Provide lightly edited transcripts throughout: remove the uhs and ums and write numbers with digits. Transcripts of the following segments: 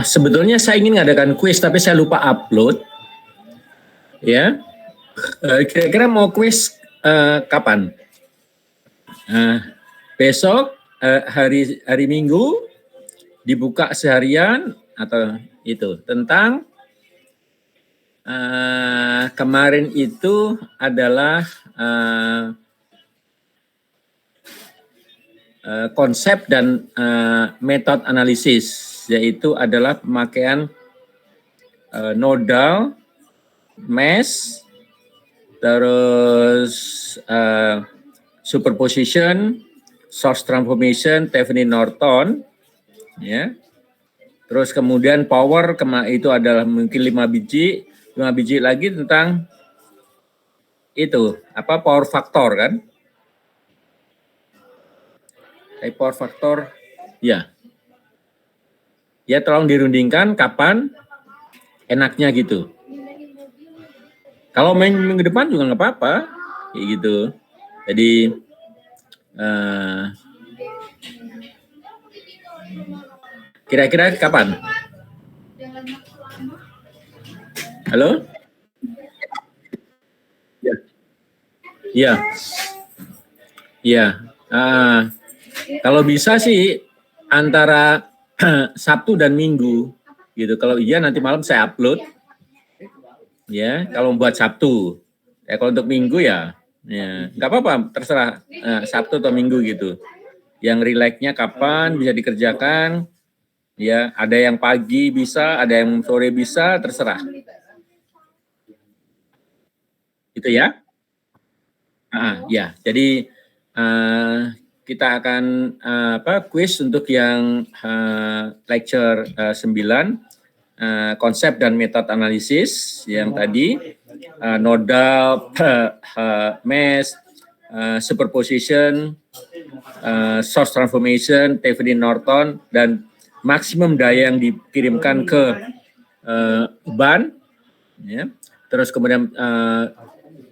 Sebetulnya saya ingin ngadakan kuis, tapi saya lupa upload. Ya, kira-kira mau kuis kapan? Besok hari Minggu dibuka seharian atau itu tentang kemarin itu adalah konsep dan metode analisis, yaitu adalah pemakaian nodal, mesh, terus superposition, source transformation, Thevenin Norton, ya. Terus kemudian power itu adalah mungkin 5 biji lagi tentang itu power factor kan? Power factor, ya. Ya tolong dirundingkan kapan enaknya gitu. Kalau minggu depan juga nggak apa-apa, kayak gitu. Jadi kira-kira kapan? Halo? Ya. Iya. Iya. Kalau bisa sih antara Sabtu dan Minggu gitu. Kalau iya nanti malam saya upload. Ya, kalau buat Sabtu. Kalau untuk Minggu ya nggak apa-apa, terserah Sabtu atau Minggu gitu. Yang relaxnya kapan bisa dikerjakan. Ya, ada yang pagi bisa, ada yang sore bisa, terserah. Gitu ya. Ya, jadi kita akan kuis untuk yang lecture 9, konsep dan metode analisis yang tadi, nodal, mesh, superposition, source transformation, Thevenin Norton, dan maksimum daya yang dikirimkan ke ban, ya. Terus kemudian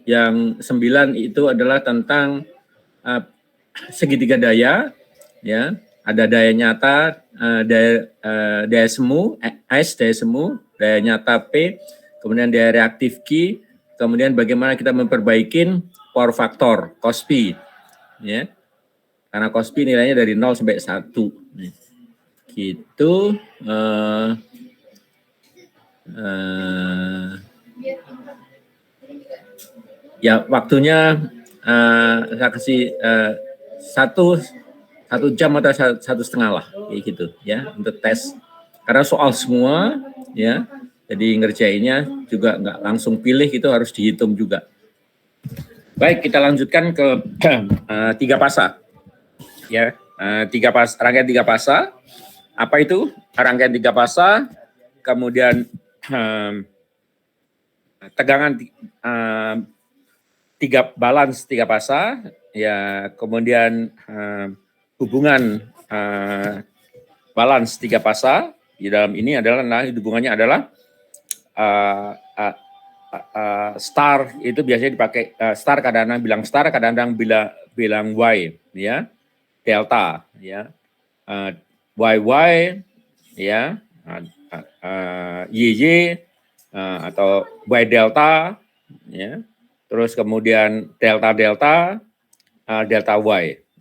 yang 9 itu adalah tentang segitiga daya, ya. Ada daya nyata, daya semu, S, daya semu, daya nyata P, kemudian daya reaktif Q, kemudian bagaimana kita memperbaikin power factor, cos P, ya. Karena cos P nilainya dari 0 sampai 1. Gitu. Ya, waktunya saya kasih 1 jam atau 1,5 lah, kayak gitu ya, untuk tes. Karena soal semua, ya, jadi ngerjainnya juga nggak langsung pilih, itu harus dihitung juga. Baik, kita lanjutkan ke 3 pasa, ya, rangkaian 3 pasa. Apa itu rangkaian 3 pasa? Kemudian tegangan 3 pasa, ya, kemudian hubungan balance 3 pasa di dalam ini adalah hubungannya adalah star, itu biasanya dipakai star, kadang-kadang bilang star, kadang-kadang bilang Y, ya, delta, ya, YY, ya, YY, atau Y delta, ya. Terus kemudian delta Y,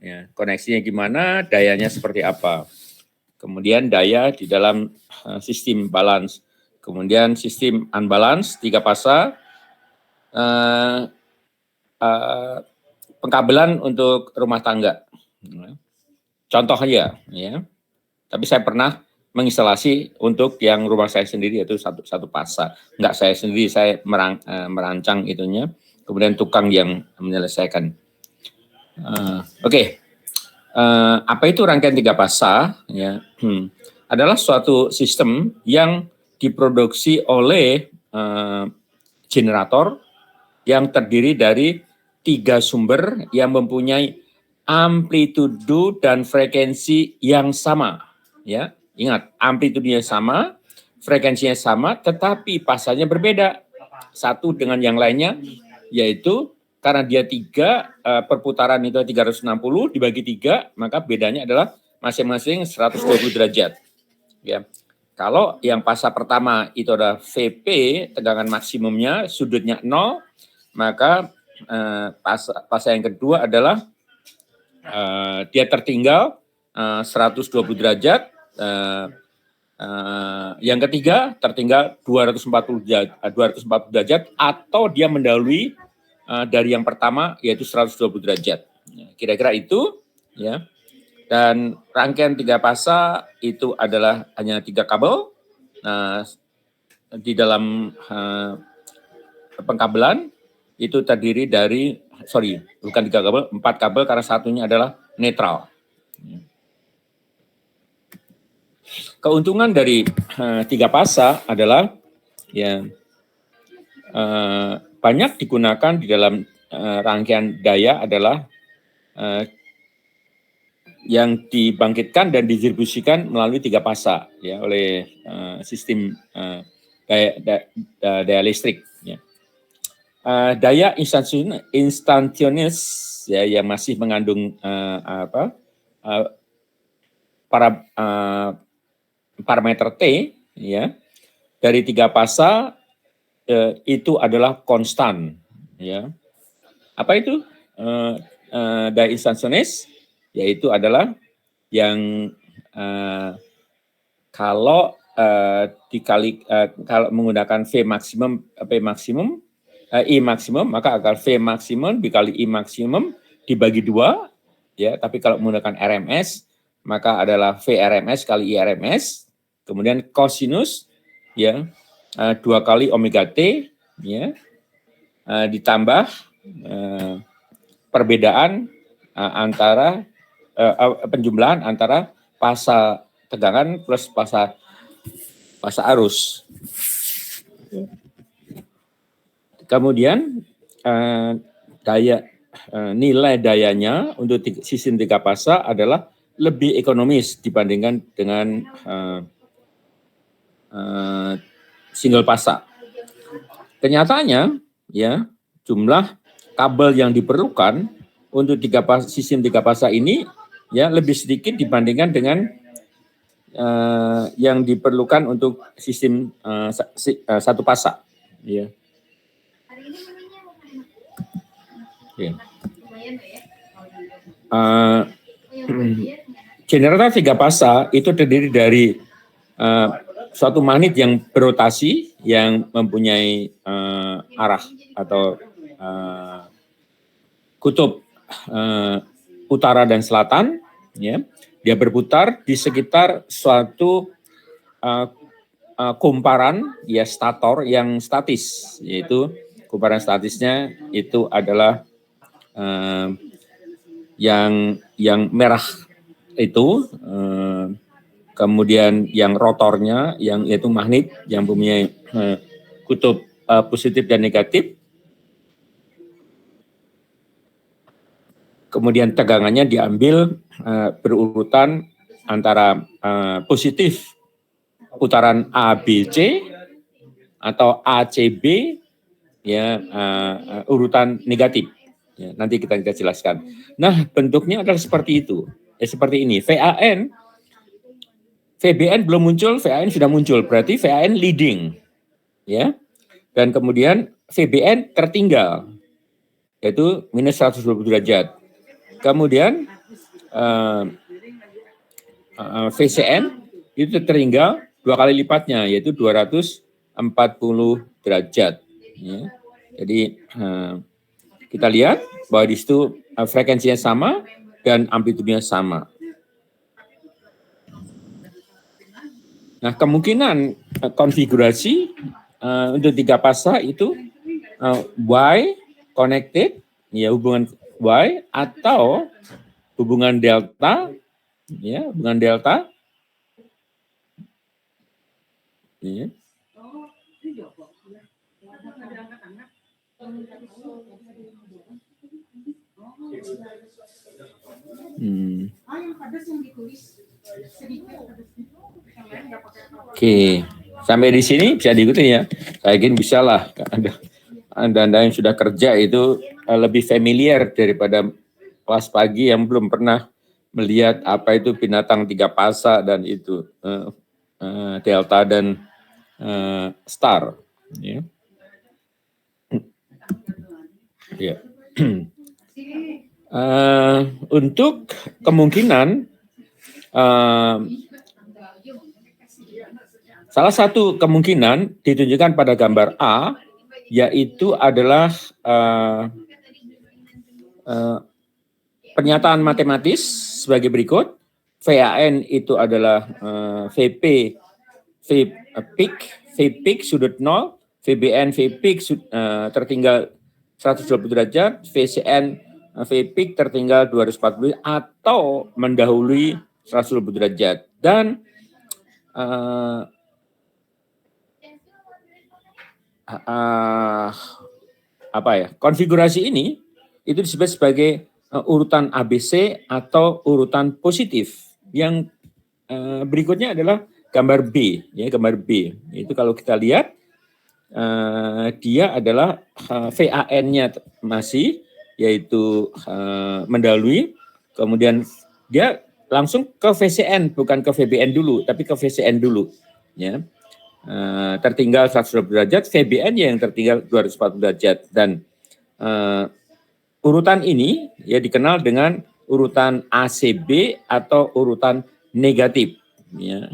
ya. Koneksinya gimana, dayanya seperti apa. Kemudian daya di dalam sistem balance. Kemudian sistem unbalance 3 pasa, pengkabelan untuk rumah tangga. Contoh aja, ya. Tapi saya pernah menginstalasi untuk yang rumah saya sendiri, yaitu satu pasa. Enggak saya sendiri, saya merancang itunya. Kemudian tukang yang menyelesaikan. Oke. Apa itu rangkaian 3 pasa? Ya, adalah suatu sistem yang diproduksi oleh generator yang terdiri dari 3 sumber yang mempunyai amplitudo dan frekuensi yang sama. Ya, ingat, amplitudenya sama, frekuensinya sama, tetapi pasanya berbeda satu dengan yang lainnya, yaitu karena dia 3 perputaran itu 360 dibagi 3, maka bedanya adalah masing-masing 120 derajat. Ya. Kalau yang fasa pertama itu ada VP, tegangan maksimumnya, sudutnya 0, maka fasa yang kedua adalah dia tertinggal 120 derajat, yang ketiga tertinggal 240 derajat, atau dia mendahului dari yang pertama yaitu 120 derajat. Kira-kira itu, ya. Dan rangkaian 3 fasa itu adalah hanya 3 kabel. Nah, di dalam pengkabelan itu terdiri dari, bukan 3 kabel, 4 kabel karena satunya adalah netral. Keuntungan dari 3 fasa adalah ya banyak digunakan di dalam rangkaian daya adalah yang dibangkitkan dan didistribusikan melalui 3 fasa ya oleh sistem daya listrik. Ya. Daya instantaneous ya yang masih mengandung parameter T ya dari 3 fasa itu adalah konstan ya. Apa itu daya instantaneous? Yaitu adalah yang kalau dikali kalau menggunakan I maksimum maka akan V maksimum dikali I maksimum dibagi 2 ya, tapi kalau menggunakan RMS maka adalah V RMS kali I RMS, kemudian kosinus ya 2 kali omega T ya ditambah perbedaan antara penjumlahan antara fasa tegangan plus fasa arus. Kemudian nilai dayanya untuk sistem 3 fasa adalah lebih ekonomis dibandingkan dengan single fasa. Kenyataannya ya jumlah kabel yang diperlukan untuk sistem 3 fasa ini ya lebih sedikit dibandingkan dengan yang diperlukan untuk sistem 1 fasa ya. Okay. Generator 3 fasa itu terdiri dari suatu magnet yang berotasi yang mempunyai arah atau kutub utara dan selatan ya. Dia berputar di sekitar suatu kumparan ya stator yang statis, yaitu kumparan statisnya itu adalah yang merah itu, kemudian yang rotornya yang yaitu magnet yang mempunyai kutub positif dan negatif. Kemudian tegangannya diambil berurutan antara positif putaran ABC atau ACB ya urutan negatif. Ya, nanti kita jelaskan. Nah, bentuknya adalah seperti itu. Seperti ini. VBN belum muncul, VAN sudah muncul. Berarti VAN leading. Ya. Dan kemudian VBN tertinggal. Yaitu minus 120 derajat. Kemudian VCN itu tertinggal 2 kali lipatnya, yaitu 240 derajat. Ya. Jadi kita lihat bahwa di situ frekuensinya sama dan amplitudenya sama. Nah, kemungkinan konfigurasi untuk 3 fasa itu Y connected, ya hubungan Y, atau hubungan delta, ya hubungan delta. Ya. Oke, sampai di sini bisa diikuti ya. Saya yakin bisa lah. Anda yang sudah kerja itu lebih familiar daripada kelas pagi yang belum pernah melihat apa itu binatang 3 fasa dan itu. delta dan star. Ya. Ya. Untuk kemungkinan salah satu kemungkinan ditunjukkan pada gambar A, yaitu adalah pernyataan matematis sebagai berikut. VAN itu adalah VP peak sudut 0, VBN V peak tertinggal 120 derajat, VCN V peak tertinggal 240 atau mendahului 120 derajat. Dan konfigurasi ini itu disebut sebagai urutan ABC atau urutan positif. Yang berikutnya adalah gambar B, ya, gambar B. Itu kalau kita lihat dia adalah VAN-nya masih, yaitu mendahului, kemudian dia langsung ke VCN, bukan ke VBN dulu, tapi ke VCN dulu, ya. Tertinggal 120 derajat, VBN yang tertinggal 240 derajat, dan urutan ini ya dikenal dengan urutan ACB atau urutan negatif, ya.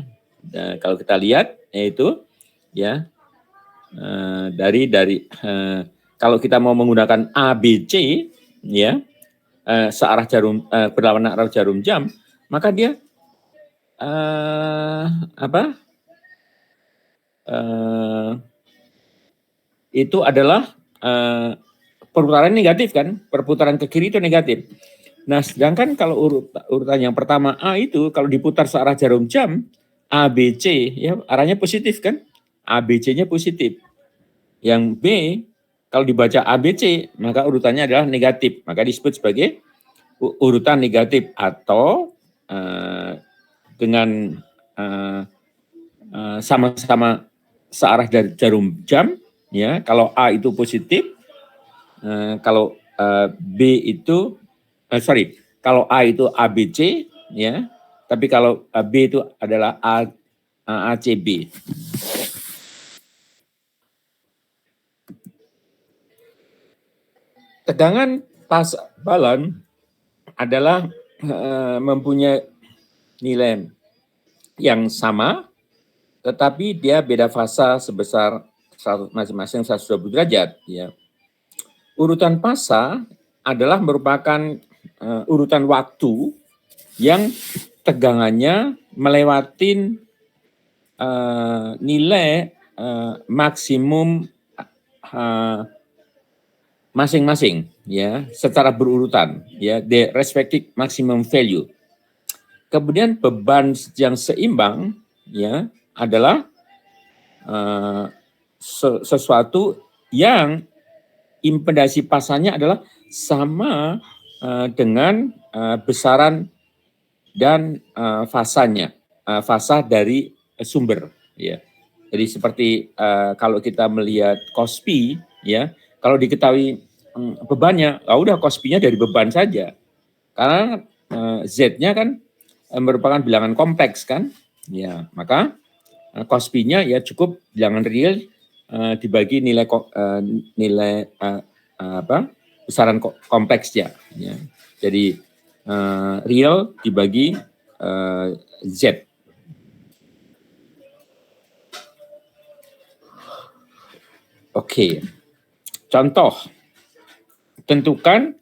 Nah, kalau kita lihat yaitu ya dari kalau kita mau menggunakan ABC, ya, searah jarum berlawanan arah jarum jam, maka dia itu adalah perputaran negatif, kan, perputaran ke kiri itu negatif. Nah, sedangkan kalau urutan yang pertama A itu kalau diputar searah jarum jam ABC, ya, arahnya positif, kan, ABC-nya positif. Yang B kalau dibaca ABC maka urutannya adalah negatif, maka disebut sebagai urutan negatif atau dengan sama-sama searah dari jarum jam, ya. Kalau A itu positif, kalau B itu kalau A itu ABC, ya, tapi kalau B itu adalah ACB. Tegangan pas balon adalah mempunyai nilai yang sama, tetapi dia beda fasa sebesar masing-masing 120 derajat. Ya. Urutan fasa adalah merupakan urutan waktu yang tegangannya melewati nilai maksimum masing-masing, ya, secara berurutan, ya, the respective maximum value. Kemudian beban yang seimbang, ya, adalah sesuatu yang impedasi pasanya adalah sama dengan besaran dan fasanya, fasa dari sumber, ya. Jadi seperti kalau kita melihat cos pi, ya, kalau diketahui bebannya, udah cos pi-nya dari beban saja. Karena Z-nya kan merupakan bilangan kompleks, kan? Ya, maka cos pi-nya ya cukup bilangan real dibagi nilai besaran kompleksnya, ya. Jadi real dibagi Z. Oke. Contoh, tentukan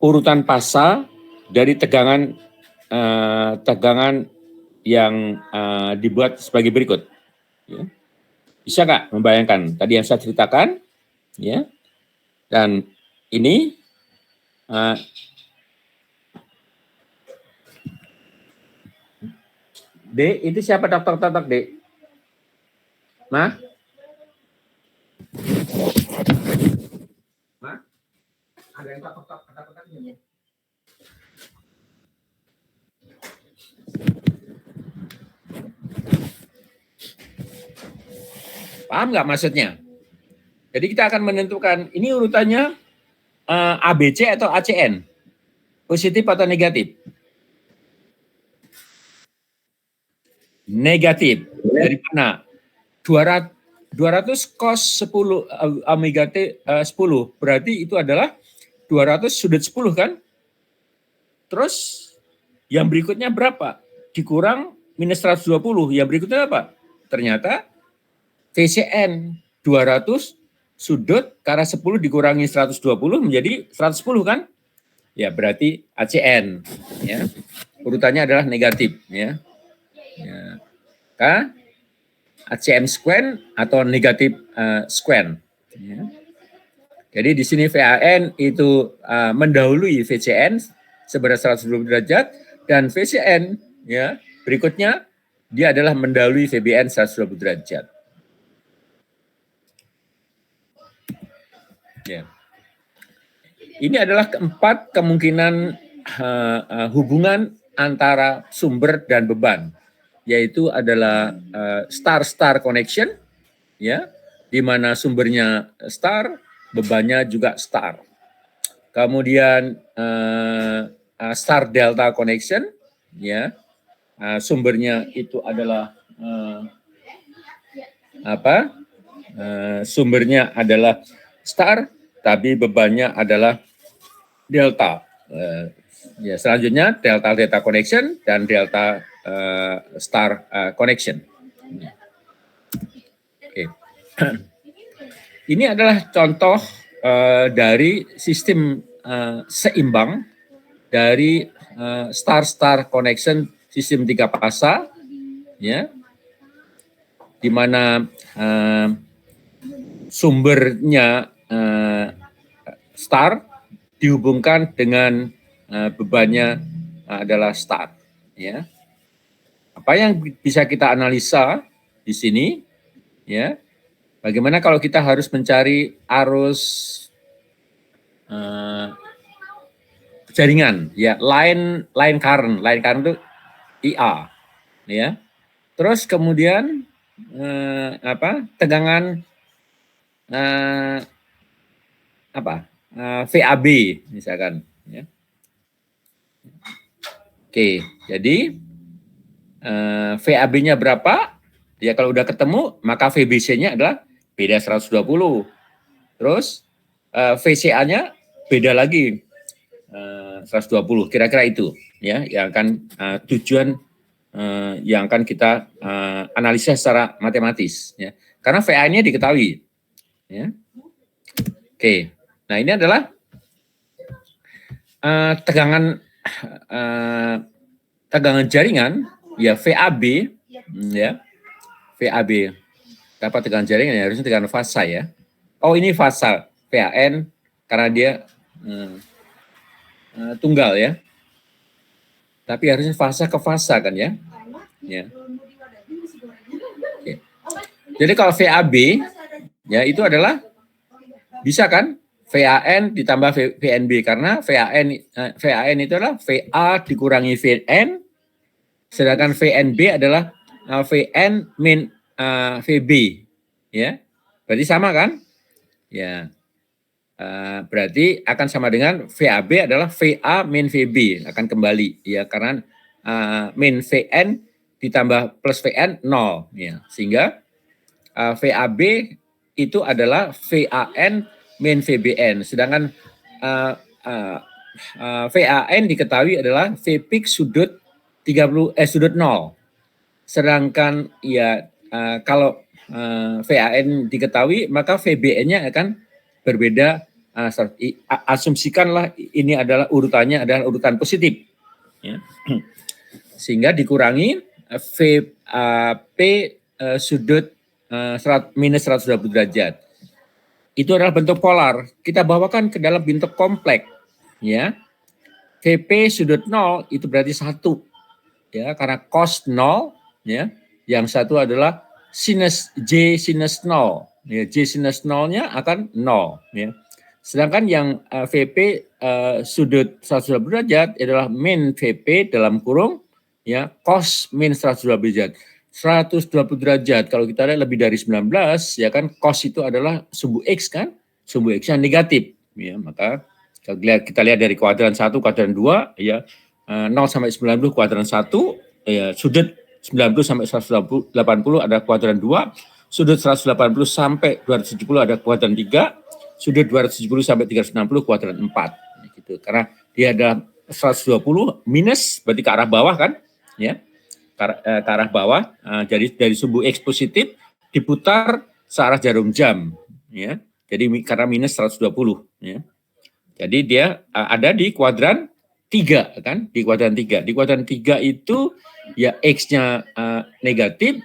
urutan fasa dari tegangan yang dibuat sebagai berikut. Ya. Bisa nggak membayangkan tadi yang saya ceritakan? Ya. Dan ini D, itu siapa dokter-dokter D? Ma? Ma? Ada yang takut-takut ini? Paham nggak maksudnya? Jadi kita akan menentukan ini urutannya ABC atau ACN, positif atau negatif. negatif. Dari mana? 200 cos 10 omega T 10, berarti itu adalah 200 sudut 10 kan? Terus yang berikutnya berapa? Dikurang minus 120, yang berikutnya apa? Ternyata VCN 200 sudut karena 10 dikurangi 120 menjadi 110 kan? Ya berarti ACN ya. Urutannya adalah negatif ya. Ya. K ACN square atau negatif square ya. Jadi di sini VAN itu mendahului VCN seberat 120 derajat dan VCN ya berikutnya dia adalah mendahului VBN 120 derajat. Ya. Ini adalah keempat kemungkinan hubungan antara sumber dan beban, yaitu adalah star-star connection, ya, di mana sumbernya star, bebannya juga star. Kemudian star delta connection, ya, sumbernya itu adalah sumbernya adalah star, tapi bebannya adalah delta. Ya, selanjutnya delta delta connection dan delta star connection. Oke. Ini adalah contoh dari sistem seimbang dari star-star connection sistem 3 fasa, ya, di mana sumbernya star dihubungkan dengan bebannya adalah star, ya. Apa yang bisa kita analisa di sini, ya? Bagaimana kalau kita harus mencari arus jaringan, ya, line current itu IA, ya. Terus kemudian tegangan VAB misalkan, ya. Oke, jadi VAB-nya berapa? Ya kalau udah ketemu, maka VBC-nya adalah beda 120. Terus VCA-nya beda lagi 120. Kira-kira itu, ya, yang akan tujuan yang akan kita analisa secara matematis, ya. Karena VA-nya diketahui, ya. Oke. Nah, ini adalah tegangan jaringan, ya, VAB, ya, VAB. Dapat tegangan jaringan, ya, harusnya tegangan fasa, ya. Oh, ini fasa VAN karena dia tunggal, ya. Tapi harusnya fasa ke fasa kan, ya. Ya. Oke. Jadi kalau VAB, ya, itu adalah bisa kan VAN ditambah VNB, karena VAN itu adalah VA dikurangi VN, sedangkan VNB adalah VN min VB, ya. Berarti sama kan? Ya. Berarti akan sama dengan VAB adalah VA min VB, akan kembali, ya, karena min VN ditambah plus VN 0, ya. Sehingga VAB itu adalah VAN min VBN, sedangkan VAN diketahui adalah V peak sudut 0. Sedangkan, ya, kalau VAN diketahui, maka VBN-nya akan berbeda. Asumsikanlah ini adalah urutannya adalah urutan positif, ya. Sehingga dikurangi VP sudut minus 120 derajat. Itu adalah bentuk polar. Kita bawakan ke dalam bentuk kompleks, ya. VP sudut 0 itu berarti 1, ya, karena cos 0, ya. Yang satu adalah sinus J sinus 0, ya. J sinus 0-nya akan 0, ya. Sedangkan yang VP sudut 120 derajat adalah min VP dalam kurung, ya, cos min 120 derajat. 120 derajat kalau kita lihat lebih dari 19, ya kan, cos itu adalah sumbu X kan, sumbu X yang negatif, ya. Maka kalau kita lihat dari kuadran 1, kuadran 2, ya, 0 sampai 90 kuadran 1, ya, sudut 90 sampai 180 ada kuadran 2, sudut 180 sampai 270 ada kuadran 3, sudut 270 sampai 360 kuadran 4 gitu. Karena dia ada 120 minus berarti ke arah bawah kan, ya. Ke arah bawah, jadi dari sumbu X positif diputar searah jarum jam, ya. Jadi karena minus 120, ya. Jadi dia ada di kuadran 3 kan, di kuadran 3. Di kuadran 3 itu ya X-nya negatif,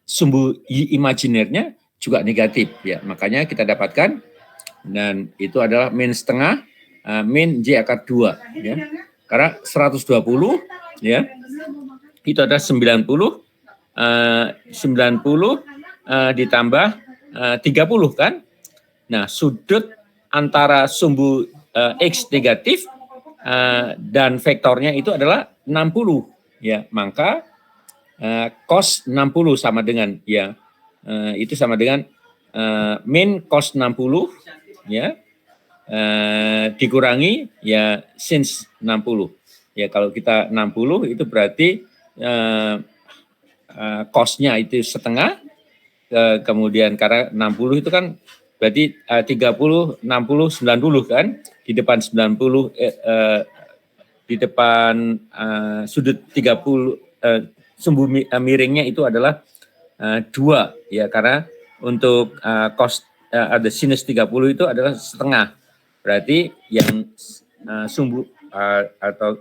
sumbu Y imajinernya juga negatif, ya. Makanya kita dapatkan dan itu adalah min setengah min J akar 2, ya. Karena 120, ya, itu ada 90 ditambah 30 kan. Nah, sudut antara sumbu X negatif dan vektornya itu adalah 60, ya. Maka cos 60 sama dengan, ya, itu sama dengan min cos 60, ya, dikurangi ya sinus 60. Ya, kalau kita 60 itu berarti cos-nya itu setengah, kemudian karena 60 itu kan berarti 30, 60, 90 kan, di depan 90 di depan sudut 30 sumbu miringnya itu adalah 2, ya, karena untuk cos ada sinus 30 itu adalah setengah. Berarti yang sumbu atau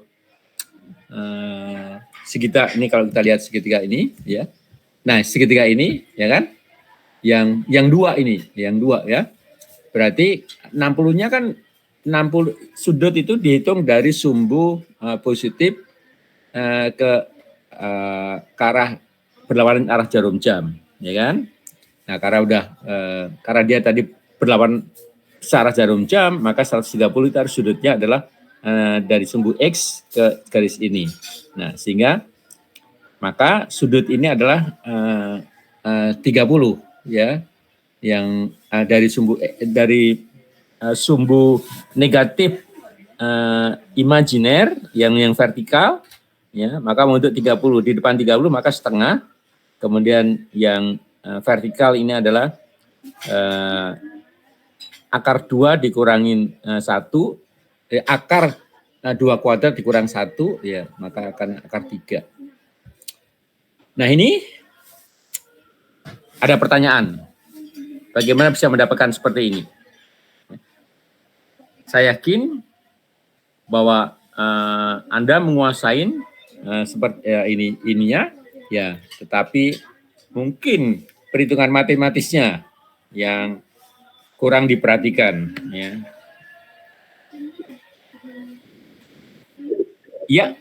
segitiga ini, kalau kita lihat segitiga ini, ya. Nah, segitiga ini, ya kan? Yang 2 ini, yang 2, ya. Berarti 60-nya kan 60 sudut itu dihitung dari sumbu positif ke arah berlawanan arah jarum jam, ya kan? Nah, karena dia tadi berlawanan searah jarum jam, maka 130 itu harus sudutnya adalah dari sumbu X ke garis ini. Nah, sehingga maka sudut ini adalah 30, ya, yang dari sumbu negatif imajiner yang vertikal, ya, maka untuk 30 di depan 30 maka setengah, kemudian yang vertikal ini adalah akar 2 dikurangin 1, akar 2 kuadrat dikurang 1, ya, maka akan akar 3. Nah, ini ada pertanyaan. Bagaimana bisa mendapatkan seperti ini? Saya yakin bahwa Anda menguasai seperti ininya, ya, tetapi mungkin perhitungan matematisnya yang kurang diperhatikan, ya. Ya.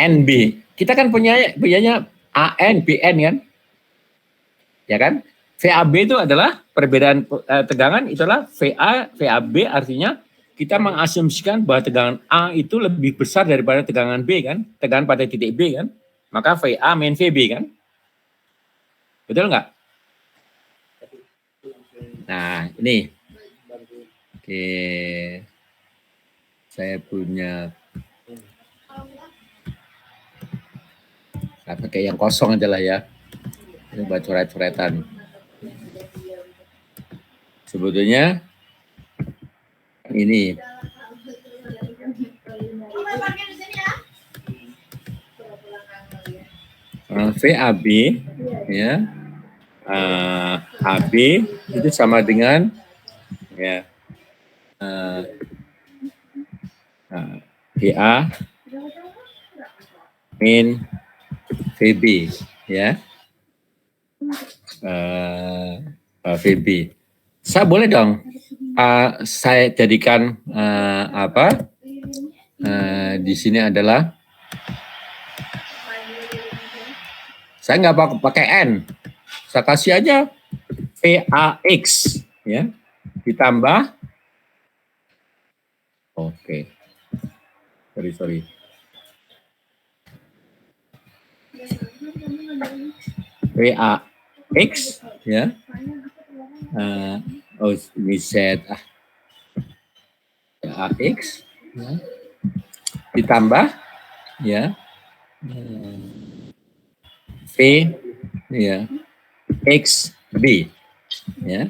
NB. Kita kan punyanya AN, BN kan? Ya kan? VAB itu adalah perbedaan tegangan, itulah VAB artinya kita mengasumsikan bahwa tegangan A itu lebih besar daripada tegangan B kan? Tegangan pada titik B kan? Maka VA min VB kan? Betul nggak? Nah, ini. Oke. Saya punya. Saya pakai yang kosong aja lah ya. Ini buat coret-coretan. Sebetulnya ini. VAB, ya. AB itu sama dengan, ya, VA min VB, ya, VB. Saya boleh dong saya jadikan di sini adalah saya nggak pakai N, saya kasih aja VAX, ya, ditambah, oke, sorry. VAX, ya, ini Z, AX ya, ditambah ya V ya XB ya.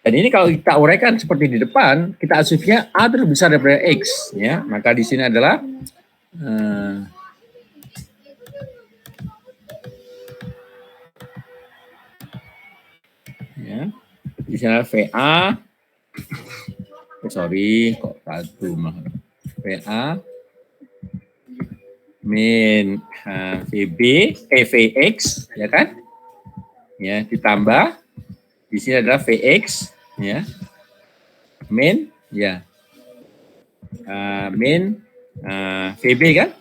Dan ini kalau kita uraikan seperti di depan, kita asumsinya A terus besar daripada X ya. Maka di sini adalah ya. Di sini adalah VA. Sorry, kok satu mah. VA min VB, VX ya kan? Ya, ditambah di sini adalah VX ya. Min ya. Min VB kan?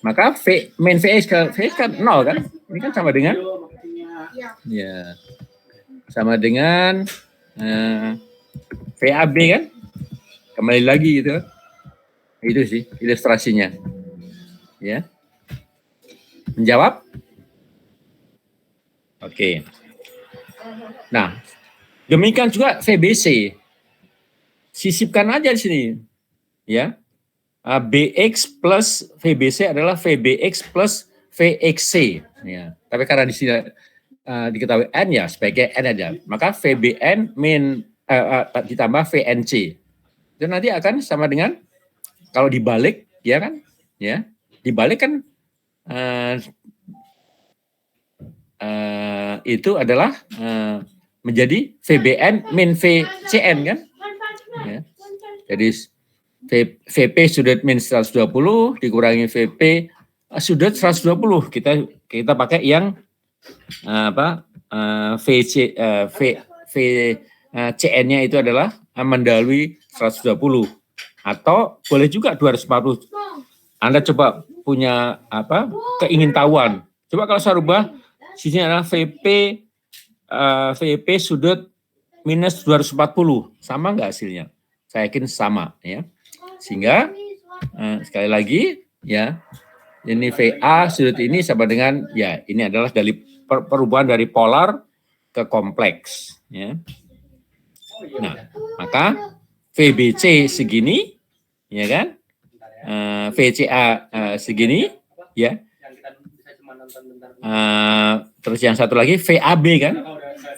Maka min VX kan 0 kan? Ini kan sama dengan ya. Sama dengan VAB kan? Kembali lagi gitu. Itu sih ilustrasinya. Ya. Menjawab? Oke. Nah, demikian juga VBC. Sisipkan aja di sini. Ya. BX plus VBC adalah VBX plus VXC. Ya. Tapi karena di sini diketahui N ya, sebagai N aja. Maka VBN min ditambah VNC. Itu nanti akan sama dengan, kalau dibalik, ya kan? Ya, dibalik kan itu adalah menjadi VBN min VCN kan? Ya. Jadi VP sudut min 120 dikurangi VP sudut 120. Kita pakai yang CN-nya itu adalah mendalui 120 atau boleh juga 240. Anda coba punya keingintahuan. Coba kalau saya rubah sini adalah VP sudut minus 240, sama nggak hasilnya? Saya yakin sama ya. Sehingga sekali lagi ya, ini VA sudut ini sama dengan ya, ini adalah dari perubahan dari polar ke kompleks ya. Nah, maka VBC segini ya kan? VCA segini ya. Terus yang satu lagi VAB kan?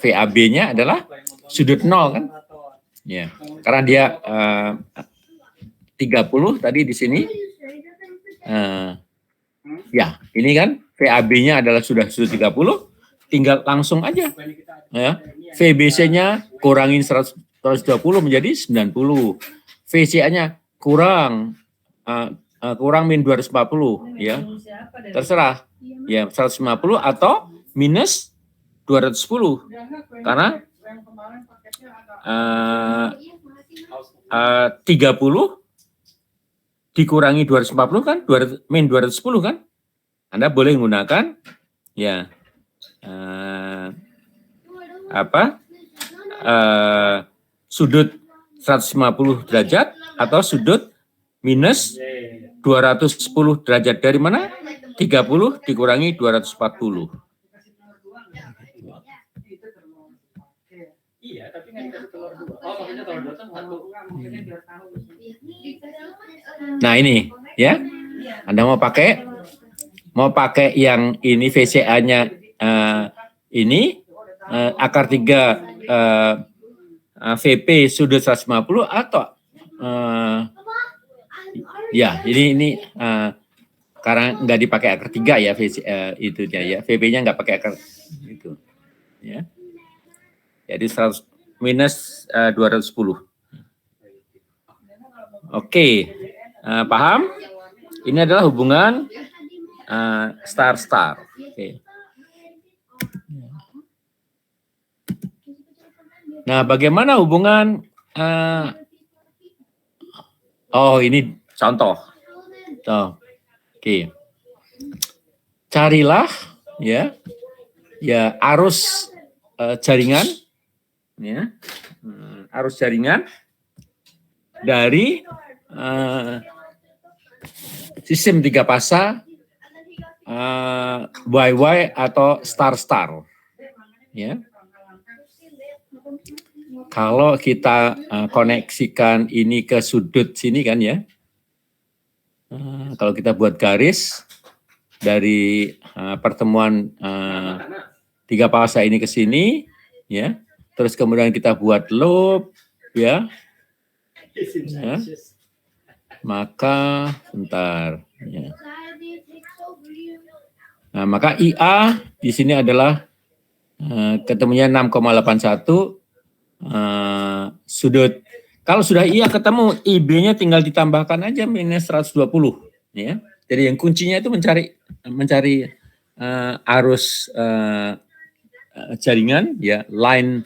VAB-nya adalah sudut 0 kan? Ya. Karena dia 30 tadi di sini. Ya, ini kan VAB-nya adalah sudah sudut 30, tinggal langsung aja. Ya. VBC-nya kurangin 120 menjadi 90. VCA-nya kurang min 240 ya. Terserah. Ya, 150 atau minus 210. Karena 30 dikurangi 240 kan, min 210 kan? Anda boleh menggunakan ya sudut 150 derajat atau sudut minus 210 derajat. Dari mana? 30 dikurangi 240. Iya, tapi nggak dikasih telur dua. Oh, maksudnya telur dua satu. Nah ini ya, Anda mau pakai yang ini VCA-nya ini akar 3 VP sudut 150 atau ya ini karena nggak dipakai akar 3 ya itu ya, VP-nya nggak pakai akar itu ya. Jadi 100 minus 210. Oke, paham? Ini adalah hubungan star-star. Oke. Nah, bagaimana hubungan? Ini contoh. Oke. Carilah ya arus jaringan. Ya, arus jaringan dari sistem 3 fasa YY atau star-star. Ya. kalau kita koneksikan ini ke sudut sini kan ya, kalau kita buat garis dari pertemuan tiga fasa ini ke sini, ya, terus kemudian kita buat loop, ya, maka bentar, ya. Nah, maka IA di sini adalah ketemunya 6,81 sudut. Kalau sudah IA ketemu, IB-nya tinggal ditambahkan aja minus 120, ya. Jadi yang kuncinya itu mencari arus jaringan, ya, line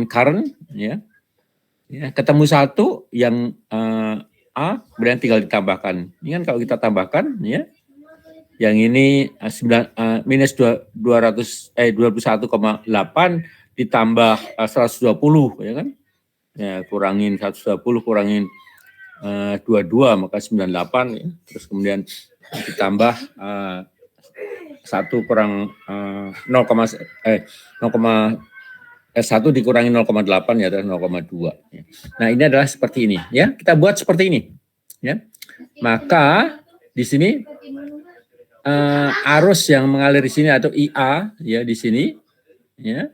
current, ya. Ya, ketemu satu yang A, kemudian tinggal ditambahkan. Ini kan kalau kita tambahkan, ya, yang ini minus 21,8 ditambah 120, ya kan? Ya, kurangin 120, kurangin 22, maka 98, ya. Terus kemudian ditambah 1 kurang 1 dikurangi 0,8 ya adalah 0,2. Nah, ini adalah seperti ini, ya. Kita buat seperti ini, ya. Maka di sini arus yang mengalir di sini atau IA, ya, di sini, ya.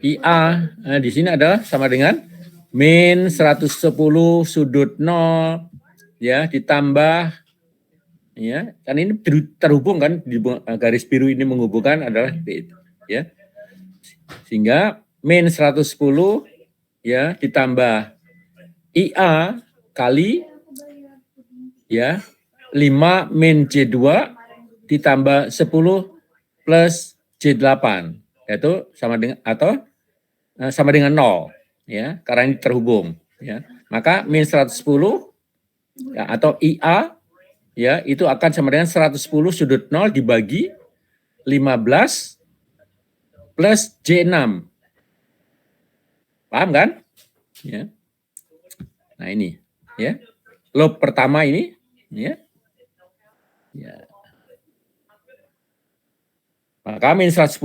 IA di sini adalah sama dengan min 110 sudut 0, ya, ditambah, ya, kan ini terhubung kan, di garis biru ini menghubungkan adalah itu, ya. Sehingga min 110, ya, ditambah IA kali, ya, 5 min J2 ditambah 10 plus J8, yaitu sama dengan atau sama dengan 0, ya, karena ini terhubung, ya. Maka min 110, ya, atau IA, ya, itu akan sama dengan 110 sudut 0 dibagi 15 plus J6. Paham kan? Ya. Nah, ini, ya. Loop pertama ini, ya. Ya. Maka min 110,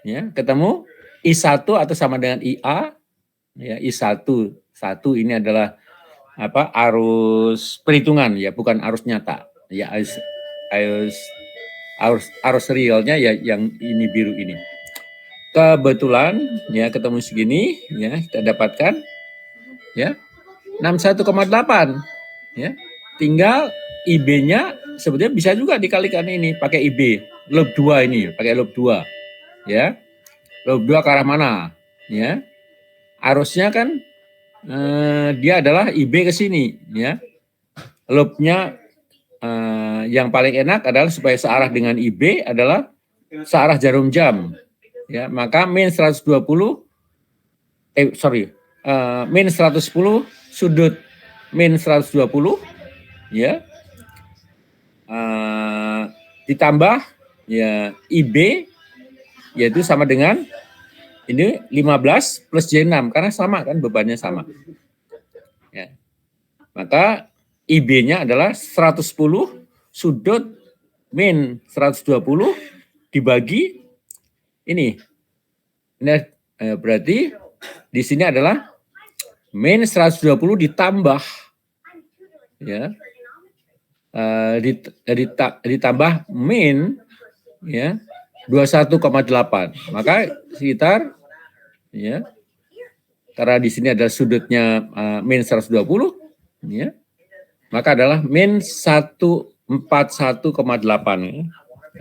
ya, ketemu I1 atau sama dengan IA, ya, I1 ini adalah apa? Arus perhitungan, ya, bukan arus nyata. Ya, arus realnya, ya, yang ini biru ini. Kebetulan, ya, ketemu segini, ya, kita dapatkan, ya, 61,8, ya. Tinggal IB-nya sebetulnya bisa juga dikalikan ini pakai IB, loop 2 ini, pakai loop 2, ya. Loop 2 ke arah mana, ya? Arusnya kan dia adalah IB ke sini, ya. Loopnya yang paling enak adalah supaya searah dengan IB adalah searah jarum jam, ya. Maka min 120 min 110 sudut min 120, ya, ditambah, ya, IB, yaitu sama dengan ini 15 plus J6 karena sama kan, bebannya sama, ya. Maka IB-nya adalah 110 sudut min 120 dibagi ini. Ini berarti di sini adalah min 120 ditambah, ya, ditambah min, ya, 21,8. Maka sekitar, ya, karena di sini ada sudutnya min 120, ya, maka adalah min 141,8, ya.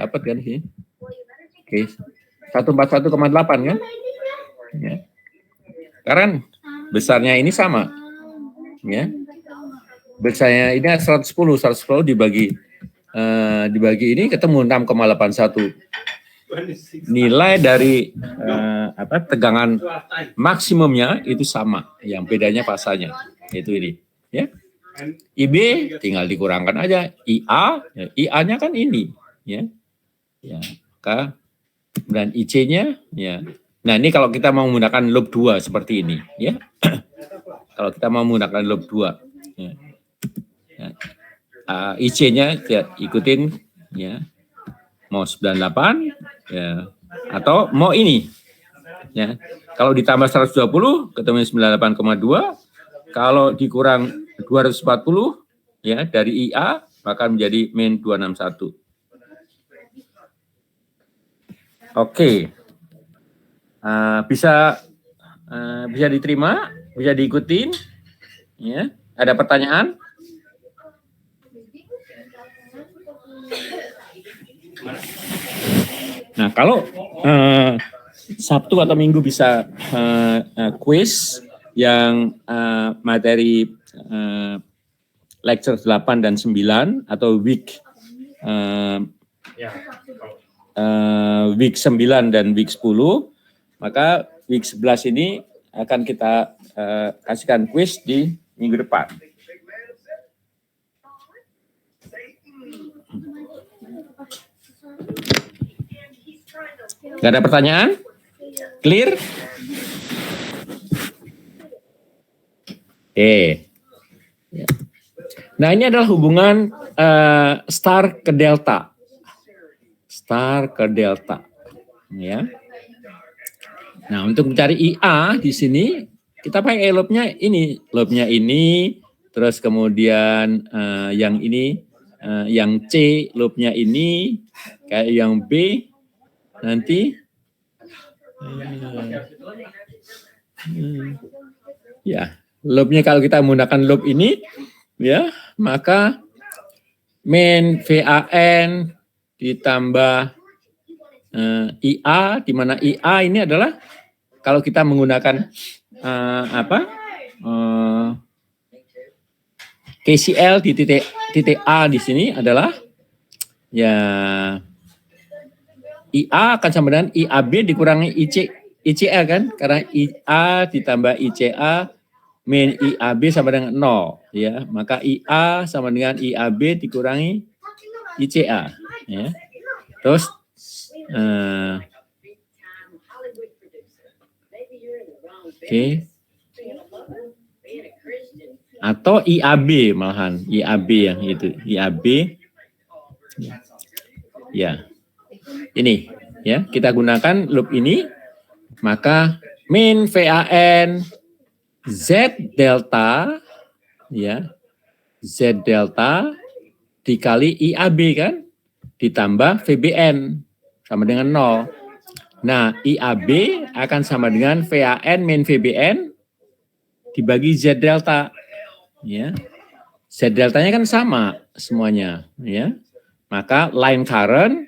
Dapat kan sih? Oke, 141,8 kan? Ya. Karena besarnya ini sama, ya. Besarnya ini 110 dibagi ini ketemu 6,81. Nilai dari tegangan maksimumnya itu sama, yang bedanya fasanya, itu ini, ya. IB tinggal dikurangkan aja, IA, ya, IA-nya kan ini, ya. Ya, maka dan IC-nya, ya. Nah, ini kalau kita mau menggunakan loop 2 seperti ini, ya. Kalau kita mau menggunakan loop 2, ya. Ya. IC-nya, ya, ikutin, ya. Mau 98, ya, atau mau ini, Ya. Kalau ditambah 120 ketemu 98,2. Kalau dikurang 240 ya dari IA maka menjadi min 261. Oke. Bisa diterima, bisa diikutin. Ya. Ada pertanyaan? Nah, kalau Sabtu atau Minggu bisa quiz yang materi lecture 8 dan 9 atau week 9 dan week 10, maka week 11 ini akan kita kasihkan quiz di minggu depan. Gak ada pertanyaan? Clear? Nah, ini adalah hubungan star ke delta. Star ke delta. Ya. Nah, untuk mencari IA di sini, kita pakai loopnya ini. Loopnya ini, terus kemudian yang ini, yang C loopnya ini, kayak yang B, nanti ya loopnya kalau kita menggunakan loop ini ya maka min VAN ditambah IA, di mana IA ini adalah kalau kita menggunakan KCL di titik A di sini adalah ya IA akan sama dengan IAB dikurangi ICA kan, karena IA ditambah ICA min IAB sama dengan 0 ya, maka IA sama dengan IAB dikurangi ICA ya. Terus atau IAB malahan, IAB yang itu, IAB ya. Ini ya, kita gunakan loop ini, maka min VAN Z delta ya, Z delta dikali IAB kan, ditambah VBN sama dengan 0. Nah, IAB akan sama dengan VAN min VBN dibagi Z delta ya. Z deltanya kan sama semuanya ya. Maka line current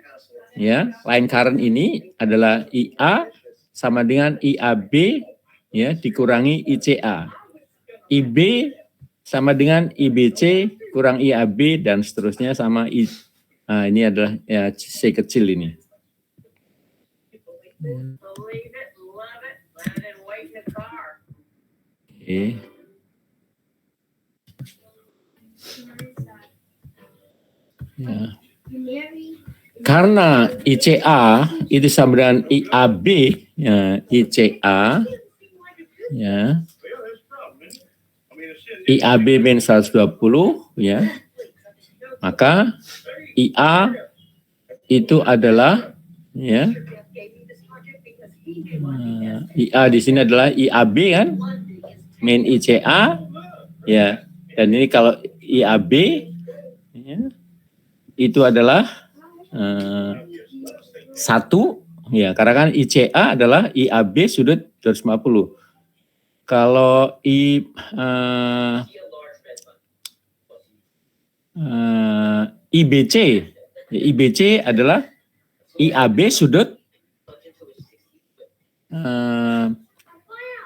ya, line current ini adalah IA sama dengan IAB ya dikurangi ICA. IB sama dengan IBC kurang IAB dan seterusnya sama ini adalah ya C kecil ini. Oke. Ya. Karena ICA itu sama dengan IAB ya, ICA ya, IAB min 120 ya, maka IA itu adalah ya, IA di sini adalah IAB kan min ICA ya, dan ini kalau IAB ya, itu adalah 1 ya, karena kan ICA adalah IAB sudut 250. Kalau IBC ya, IBC adalah IAB sudut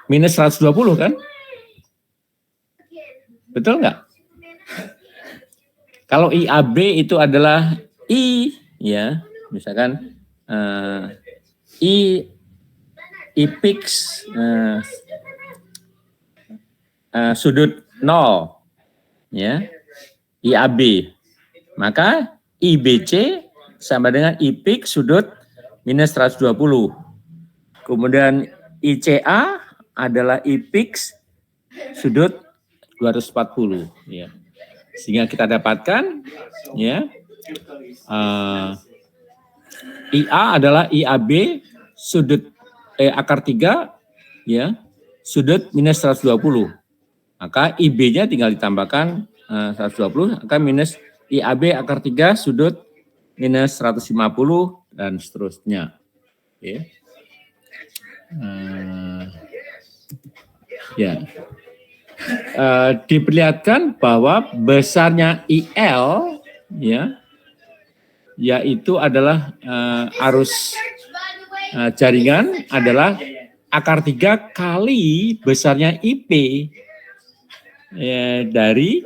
minus 120 kan? Betul nggak? Kalau IAB itu adalah I ya, misalkan IPX sudut 0 ya, IAB, maka IBC sama dengan IPX sudut minus 120. Kemudian ICA adalah IPX sudut 240 ya. Sehingga kita dapatkan ya IA adalah IAB sudut akar 3 ya sudut minus 120. Maka IB-nya tinggal ditambahkan 120, maka minus IAB akar 3 sudut minus 150 dan seterusnya. Oke. Ya. Diperlihatkan bahwa besarnya IL ya yaitu adalah arus jaringan adalah akar 3 kali besarnya IP dari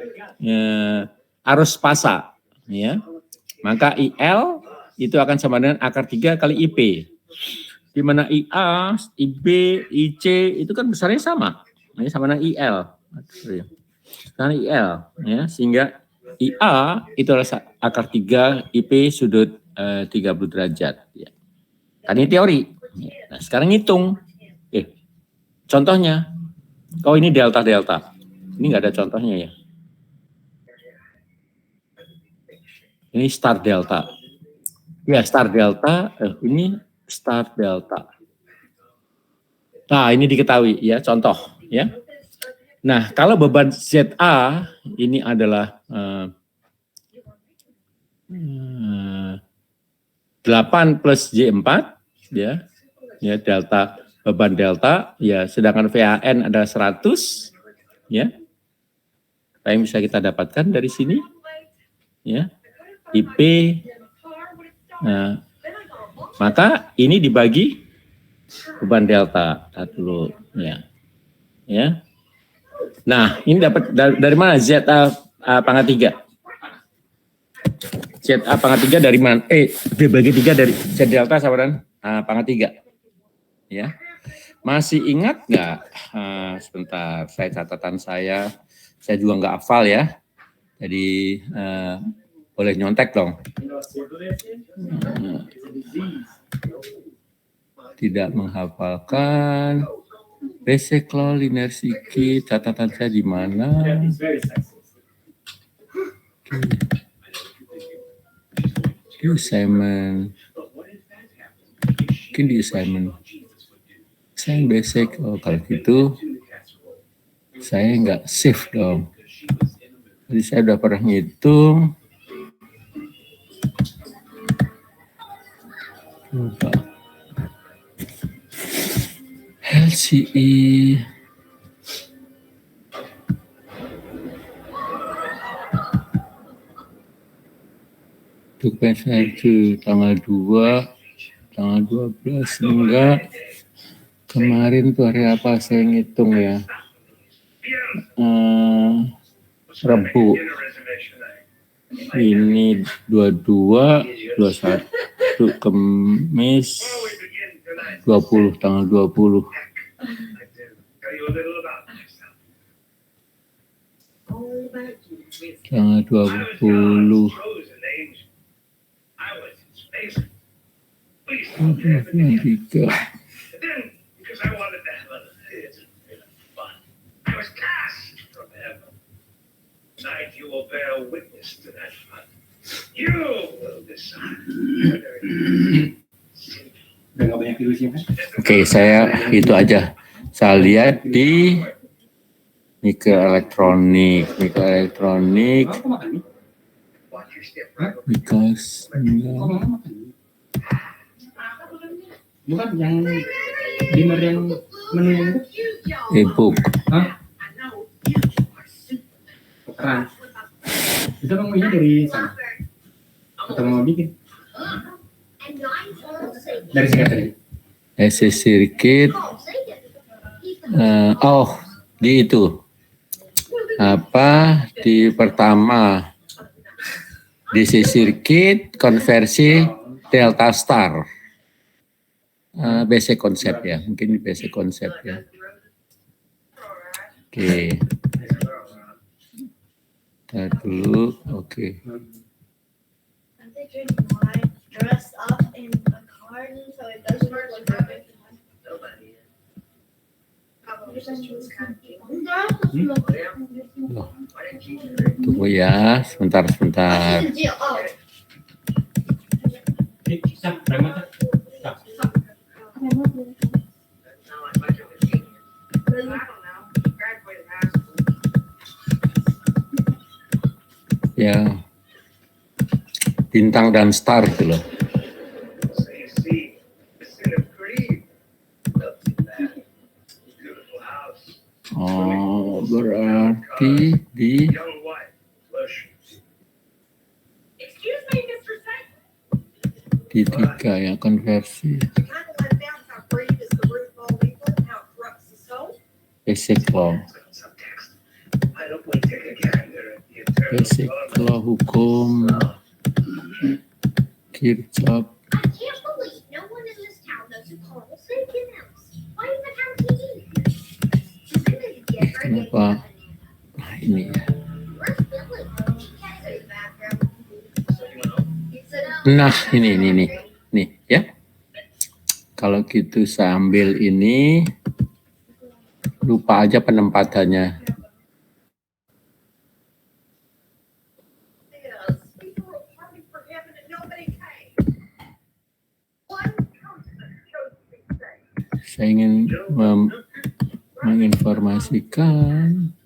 arus pasa ya. Maka IL itu akan sama dengan akar 3 kali IP. Di mana IA, IB, IC itu kan besarnya sama. Ini sama dengan IL. Karena IL ya, sehingga IA itu adalah akar 3 IP sudut 30 derajat ya. Kan ini teori. Nah, sekarang hitung. Contohnya. Oh, ini delta-delta. Ini enggak ada contohnya ya. Ini star delta. Ya, star delta, ini star delta. Nah, ini diketahui ya, contoh ya. Nah, kalau beban ZA ini adalah 8 plus J4 ya. Ya, delta beban delta ya, sedangkan VAN adalah 100 ya. Apa yang bisa kita dapatkan dari sini? Ya. IP nah, maka ini dibagi beban delta dulu ya. Ya. Nah, ini dapat dari mana ZA pangkat 3? ZA pangkat 3 dari mana? Dibagi 3 dari Z delta sama dengan pangkat 3. Ya. Masih ingat nggak? Sebentar, catatan saya juga nggak hafal ya. Jadi boleh nyontek dong. Tidak menghafalkan. Basic law linear sikit, catatan saya di mana? Di assignment. Mungkin di assignment. Saya basic, kalau gitu saya nggak save dong. Jadi saya udah pernah ngitung. Lupa. LCE. Untuk PSR tanggal 2, tanggal 12 enggak. Kemarin tuh hari apa saya ngitung ya. Rabu. Ini 22, 21, Kamis 20, tanggal 20. Tanggal 20. 23. Oke, saya itu aja. Saya lihat di mikroelektronik, because bukan yang dimmer yang menu yang itu e-book. Keren. Itu kamu ini dari sana atau mau bikin dari sini tadi? AC circuit. Di itu di pertama DC circuit konversi delta star. Basic konsep ya, mungkin basic konsep ya. Oke. Kita dulu, oke. Tunggu ya, sebentar. ya bintang dan star gitu loh. Oh, berarti di tiga ya konversi. Basic law. Basic law hukum Kirchhoff. Kenapa? Nah ini ya. Nah ini nih ya. Kalau gitu saya ambil ini, lupa aja penempatannya. Saya ingin menginformasikan.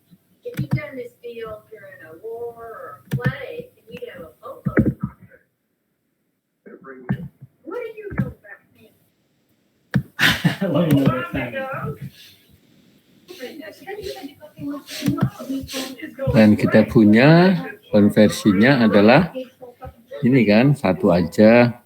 Dan kita punya konversinya adalah ini kan, satu aja.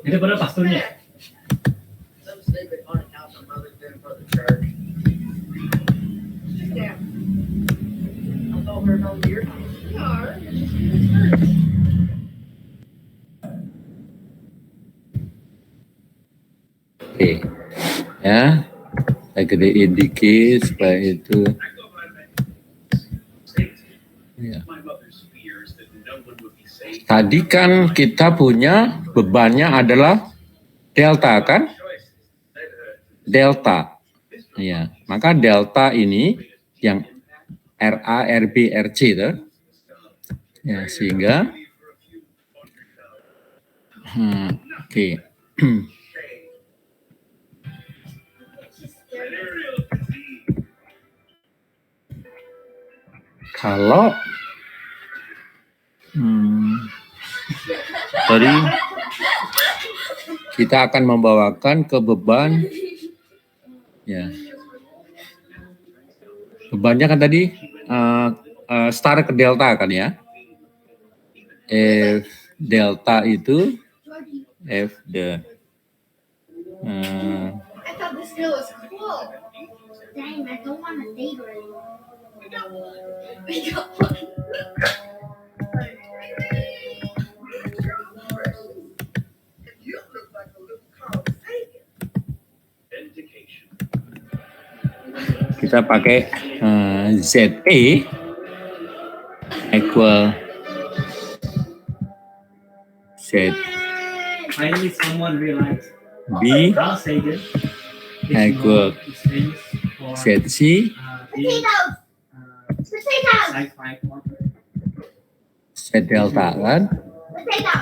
Ini pada pasturnya. Oke, ya, saya gedein dikit supaya itu. Ya. Tadi kan kita punya bebannya adalah delta kan? Delta. Ya, maka delta ini yang RA, RB, RC itu. Ya, sehingga oke. Kalau tadi kita akan membawakan ke beban, ya bebannya kan tadi star ke delta kan ya. F delta itu F the Dang, I don't want to date her kita pakai ZE equal Z Finally, someone realized B Carl Sagan equal ZC potatoes. Potatoes. sci-fi author. Z delta kan Potato.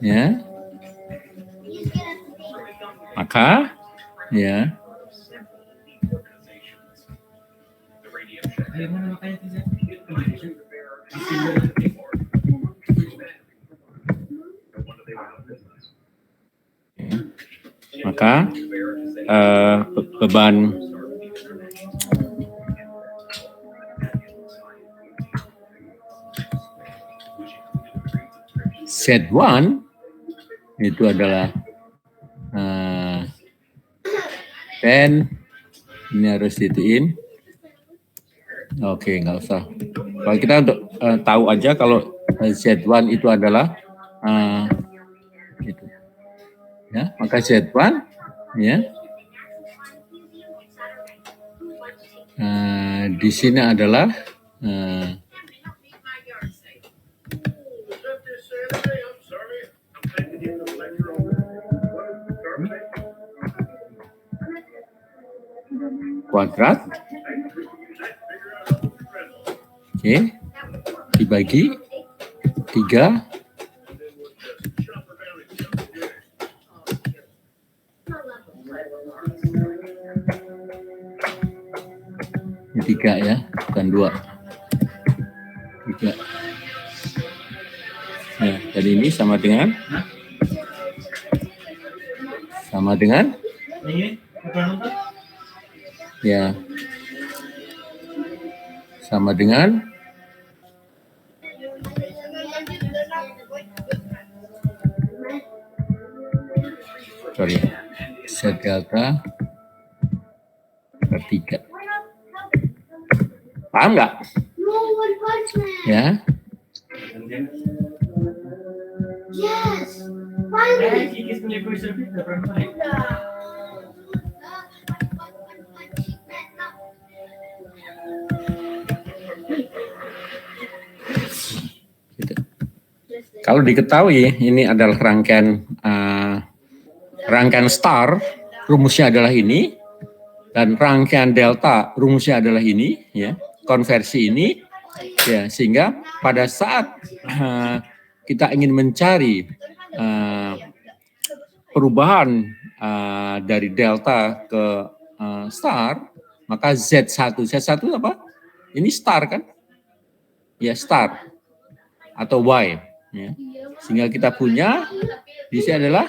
ya, maka ya Ayaw mo na makaya tiga. maka beban Z1 itu adalah 10, ini harus ituin. Oke, nggak usah. Kalau kita untuk tahu aja kalau Z1 itu adalah itu. Ya, maka Z1 ya. Di sini adalah kuadrat. Oke, dibagi 3. Ini 3 ya, bukan 2. 3. Nah, dan ini sama dengan Ini ya, sama dengan Z delta per 3. Paham nggak? No one punch man. Ya, Yes. Finally. Kikis punya kuis lebih udah pernah main. gitu. Kalau diketahui ini adalah rangkaian star, rumusnya adalah ini, dan rangkaian delta, rumusnya adalah ini, ya, konversi ini, ya, sehingga pada saat kita ingin mencari perubahan dari delta ke star, maka Z1 apa? Ini star kan? Ya, star atau Y, ya. Sehingga kita punya di sini adalah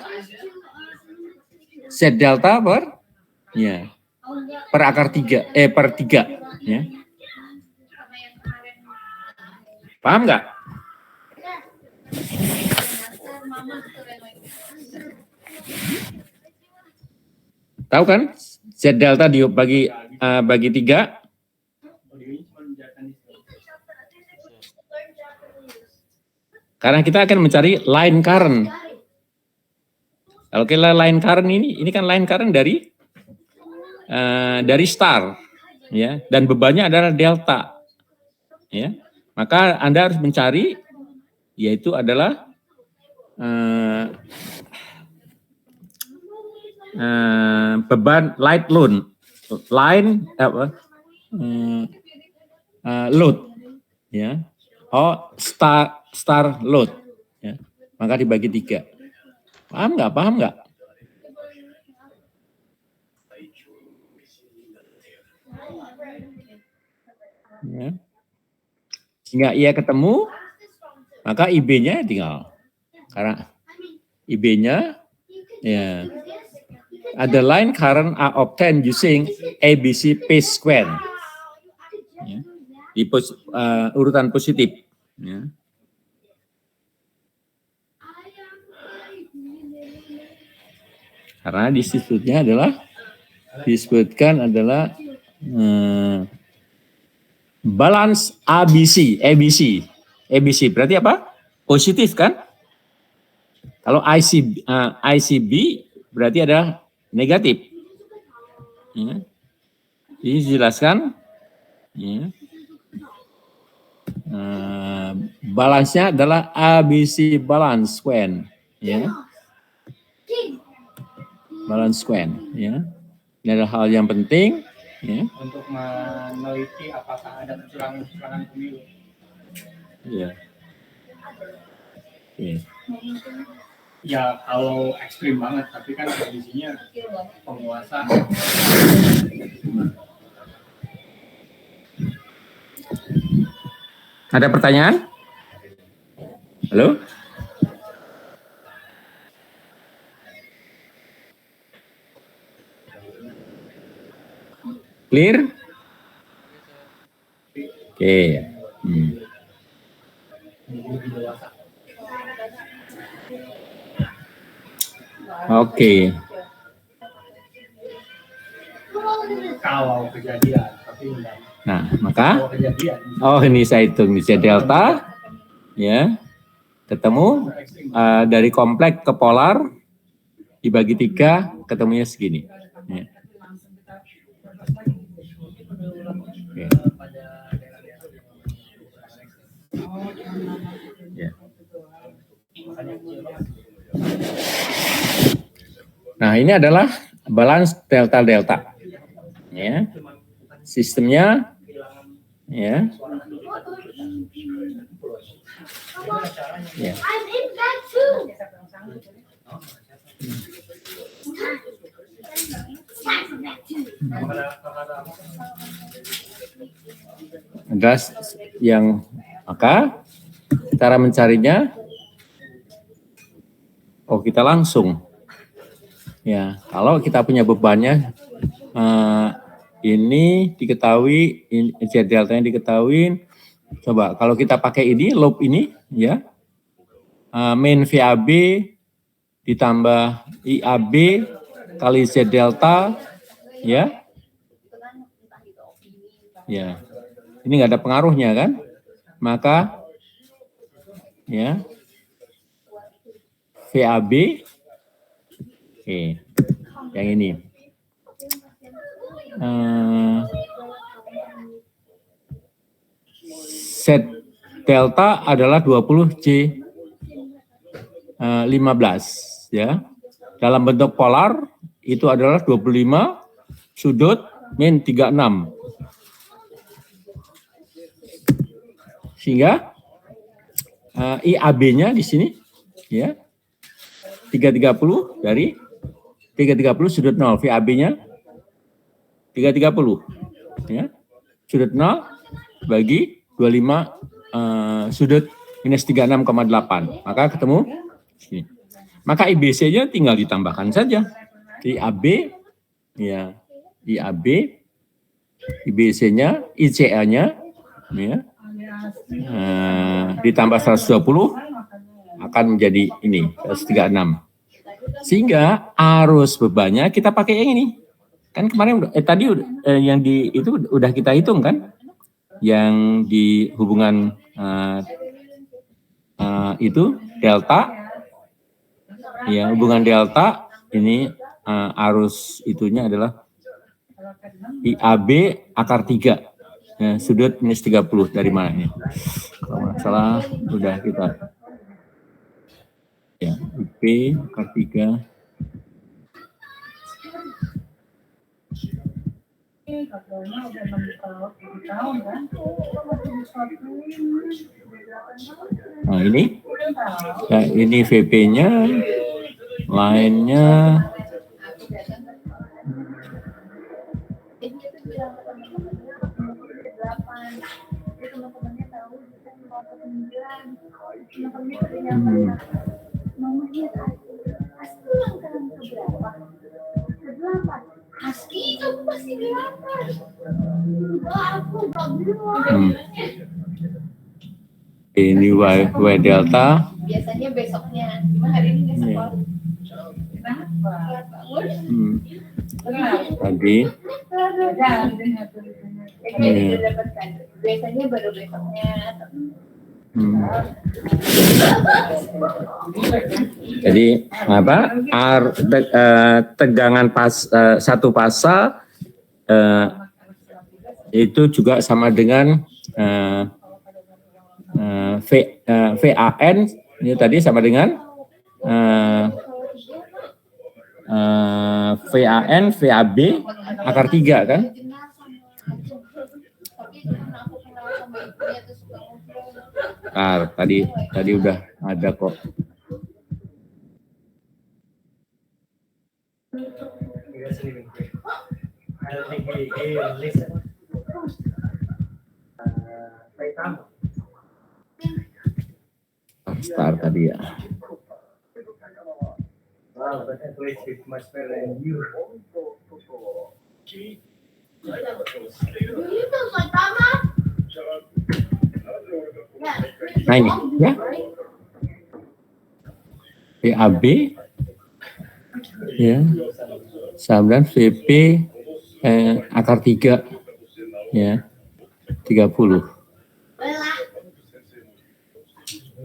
Z delta per akar 3 per 3, ya. Paham nggak? Tahu kan? Z delta dibagi bagi 3. Karena kita akan mencari line current. Kalau kita line current ini kan line current dari star, ya, dan bebannya adalah delta, ya. Maka Anda harus mencari, yaitu adalah beban light load, load, ya, star load, ya. Maka dibagi 3. Paham nggak? Ya. Sehingga ia ketemu, maka IB-nya tinggal, karena IB-nya, ya, ada line current are obtained using ABC phase square, ya, di urutan positif, ya. Karena disebutkan adalah balance ABC berarti apa? Positif kan? Kalau ICB berarti adalah negatif. Ya. Ini dijelaskan. Ya. Balance-nya adalah ABC balance square. Ya. Balance square. Ya. Ini adalah hal yang penting. Ya. Untuk meneliti apakah ada kecurangan pemilu. Ya. Ya. Ya kalau ekstrim banget, tapi kan kondisinya penguasa. Ada pertanyaan? Halo? Clear? Oke. Oke. Kalau kejadian, tapi enggak. Nah, maka Kalau kejadian. Oh, ini saya hitung di Z delta, ya, ketemu dari kompleks ke polar dibagi 3, ketemunya segini. Ya. Oke. Ya. Nah, ini adalah balance delta-delta. Ya. sistemnya, ya. Ya. I'm in bed too. Adalah yang maka cara mencarinya, kita langsung, ya. Kalau kita punya bebannya, ini diketahui, Z deltanya diketahui. Coba kalau kita pakai ini loop ini, ya, main VAB ditambah IAB kali Z delta, ya, ya. Ini nggak ada pengaruhnya kan, maka, ya, VAB, oke, yang ini. Z delta adalah 20J 15, ya. Dalam bentuk polar itu adalah 25 sudut min 36. Sehingga IAB-nya di sini, ya, 330 dari 330 sudut 0, VAB-nya 330, ya, sudut 0 bagi 25 sudut minus 36,8, maka ketemu sini. Maka IBC-nya tinggal ditambahkan saja. IAB, ya, IAB, IBC-nya, ICA-nya, ya, ditambah 120 akan menjadi ini 136. Sehingga arus bebannya kita pakai yang ini. Kan kemarin tadi yang di itu udah kita hitung kan? Yang di hubungan itu delta, ya, hubungan delta ini arus itunya adalah IAB akar 3, ya, sudut minus 30 dari mana ini? Kalau nggak salah udah kita, ya, IP akar 3. Nah ini, ya, ini VP-nya, lainnya, Husky itu pasti 8. Aku gak bilang. Ini Y delta. Biasanya besoknya, cuma hari ini nggak sekolah. Kenapa? Tadi. Biasanya baru besoknya. Jadi apa? Tegangan satu pasal itu juga sama dengan VAN, ini tadi sama dengan VAN, VAB akar 3 kan? Tadi udah ada kok. Start tadi ya. Wow, but at least it's much better than you. Nah ini ya, VAB ya, sama VP akar 3 ya, 30.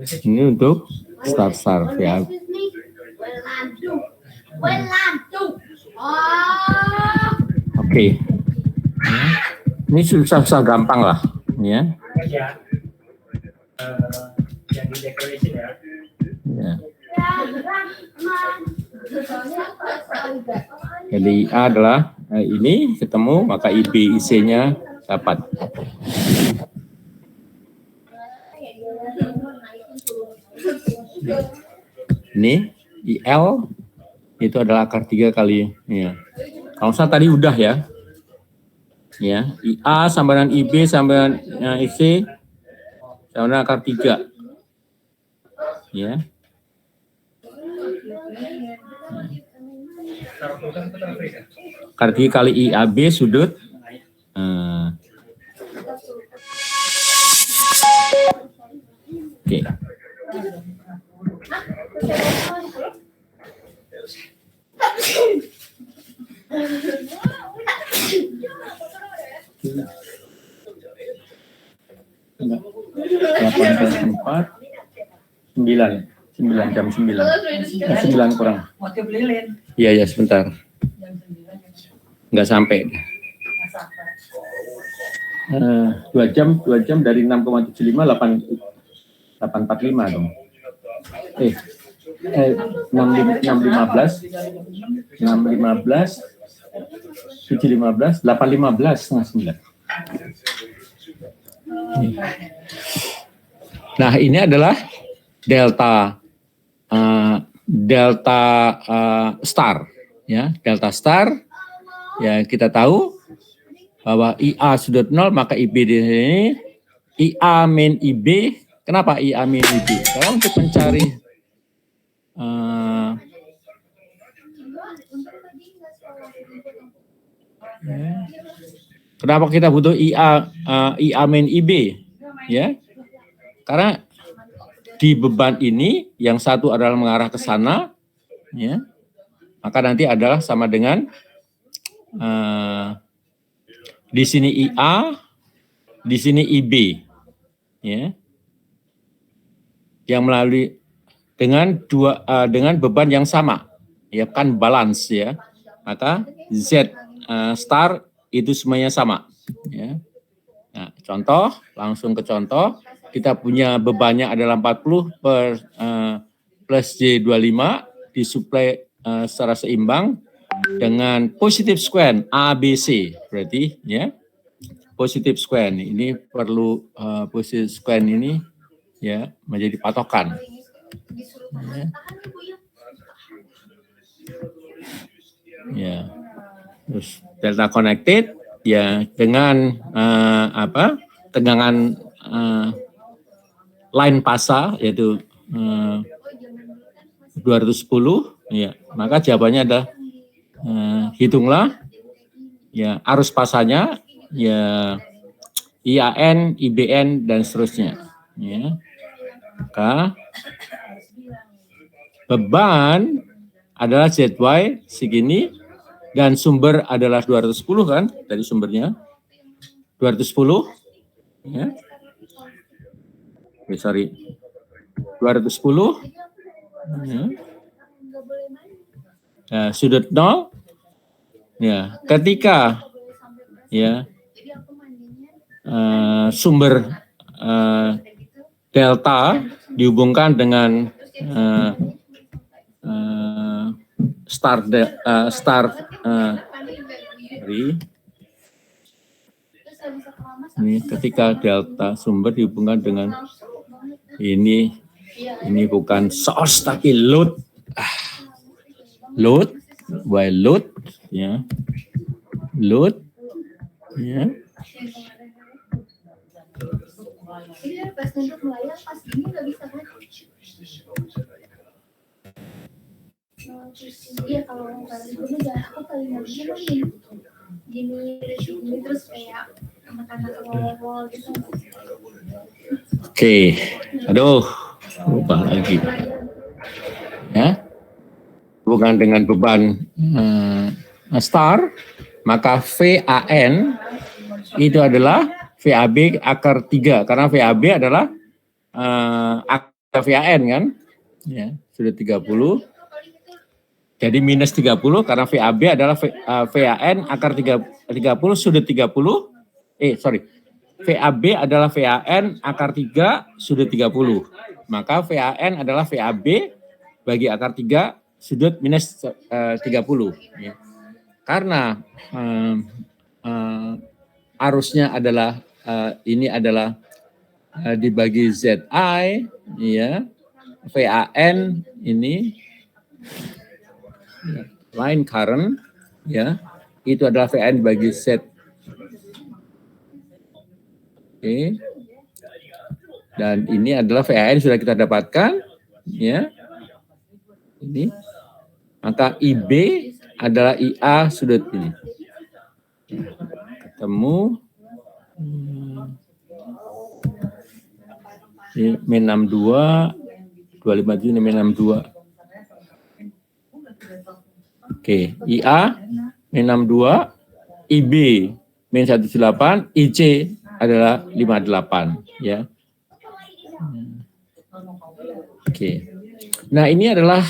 Ini untuk start ya. Oke. Ini susah gampang lah ya. Yang di decoration ya. Ya. Jadi IA adalah ini ketemu, maka IB IC-nya dapat. Ini IL itu adalah akar 3 kali ya. Kalau saya tadi udah ya. Ya, IA sama dengan IB sama dengan IC sama dengan akar 3. Ya. Akar 3 kali IAB sudut. Oke. Jam 9 kurang. Motif lilin. Iya sebentar. Nggak sampai. 2 jam dari 6,75 845 dong. 615 715 815 setengah 9. Nah ini adalah delta star ya, delta star ya, kita tahu bahwa IA sudut 0 maka IB di sini IA min IB. Kenapa IA min IB? Karena untuk mencari kenapa kita butuh IA min IB ya? Karena di beban ini yang satu adalah mengarah ke sana ya, maka nanti adalah sama dengan di sini IA, di sini IB ya, yang melalui dengan beban yang sama ya, kan balance ya, maka Z star itu semuanya sama ya. Nah, contoh, langsung ke contoh, kita punya bebannya adalah 40 plus J25 disuplai secara seimbang dengan positif square ABC, berarti ya positif square ini perlu positif square ini ya menjadi patokan. Ya. Terus delta connected ya dengan tegangan line pasa yaitu 210 ya, maka jawabannya adalah hitunglah ya arus pasanya ya, IAN, IBN dan seterusnya ya. Maka beban adalah ZY segini dan sumber adalah 210 kan, dari sumbernya 210 ya. Sorry, 210 ya. Nah, sudut 0 ya, ketika ya sumber delta dihubungkan dengan ini ketika delta sumber dihubungkan dengan ini bukan source tapi load, load ya, load ya. Iya, kalau itu jangan aku paling gini terus kayak anak-anak ngomong gitu. Oke, aduh, lupa lagi. Ya, bukan dengan beban star, maka VAN itu adalah VAB akar 3, karena VAB adalah akar VAN kan, ya sudah 30. Jadi minus 30 karena VAB adalah VAN akar 30 sudut 30. VAB adalah VAN akar 3 sudut 30. Maka VAN adalah VAB bagi akar 3 sudut minus 30. Ya. Karena arusnya adalah ini adalah dibagi ZI, ya, VAN ini line current, ya, itu adalah VAN dibagi Z. Oke. Dan ini adalah VAN sudah kita dapatkan, ya. Ini. Maka IB adalah IA sudut ini. Ketemu ini min 62, 257 ini min 62. Oke, IA min 62, IB min 18, IC adalah 58, ya. Oke. Nah, ini adalah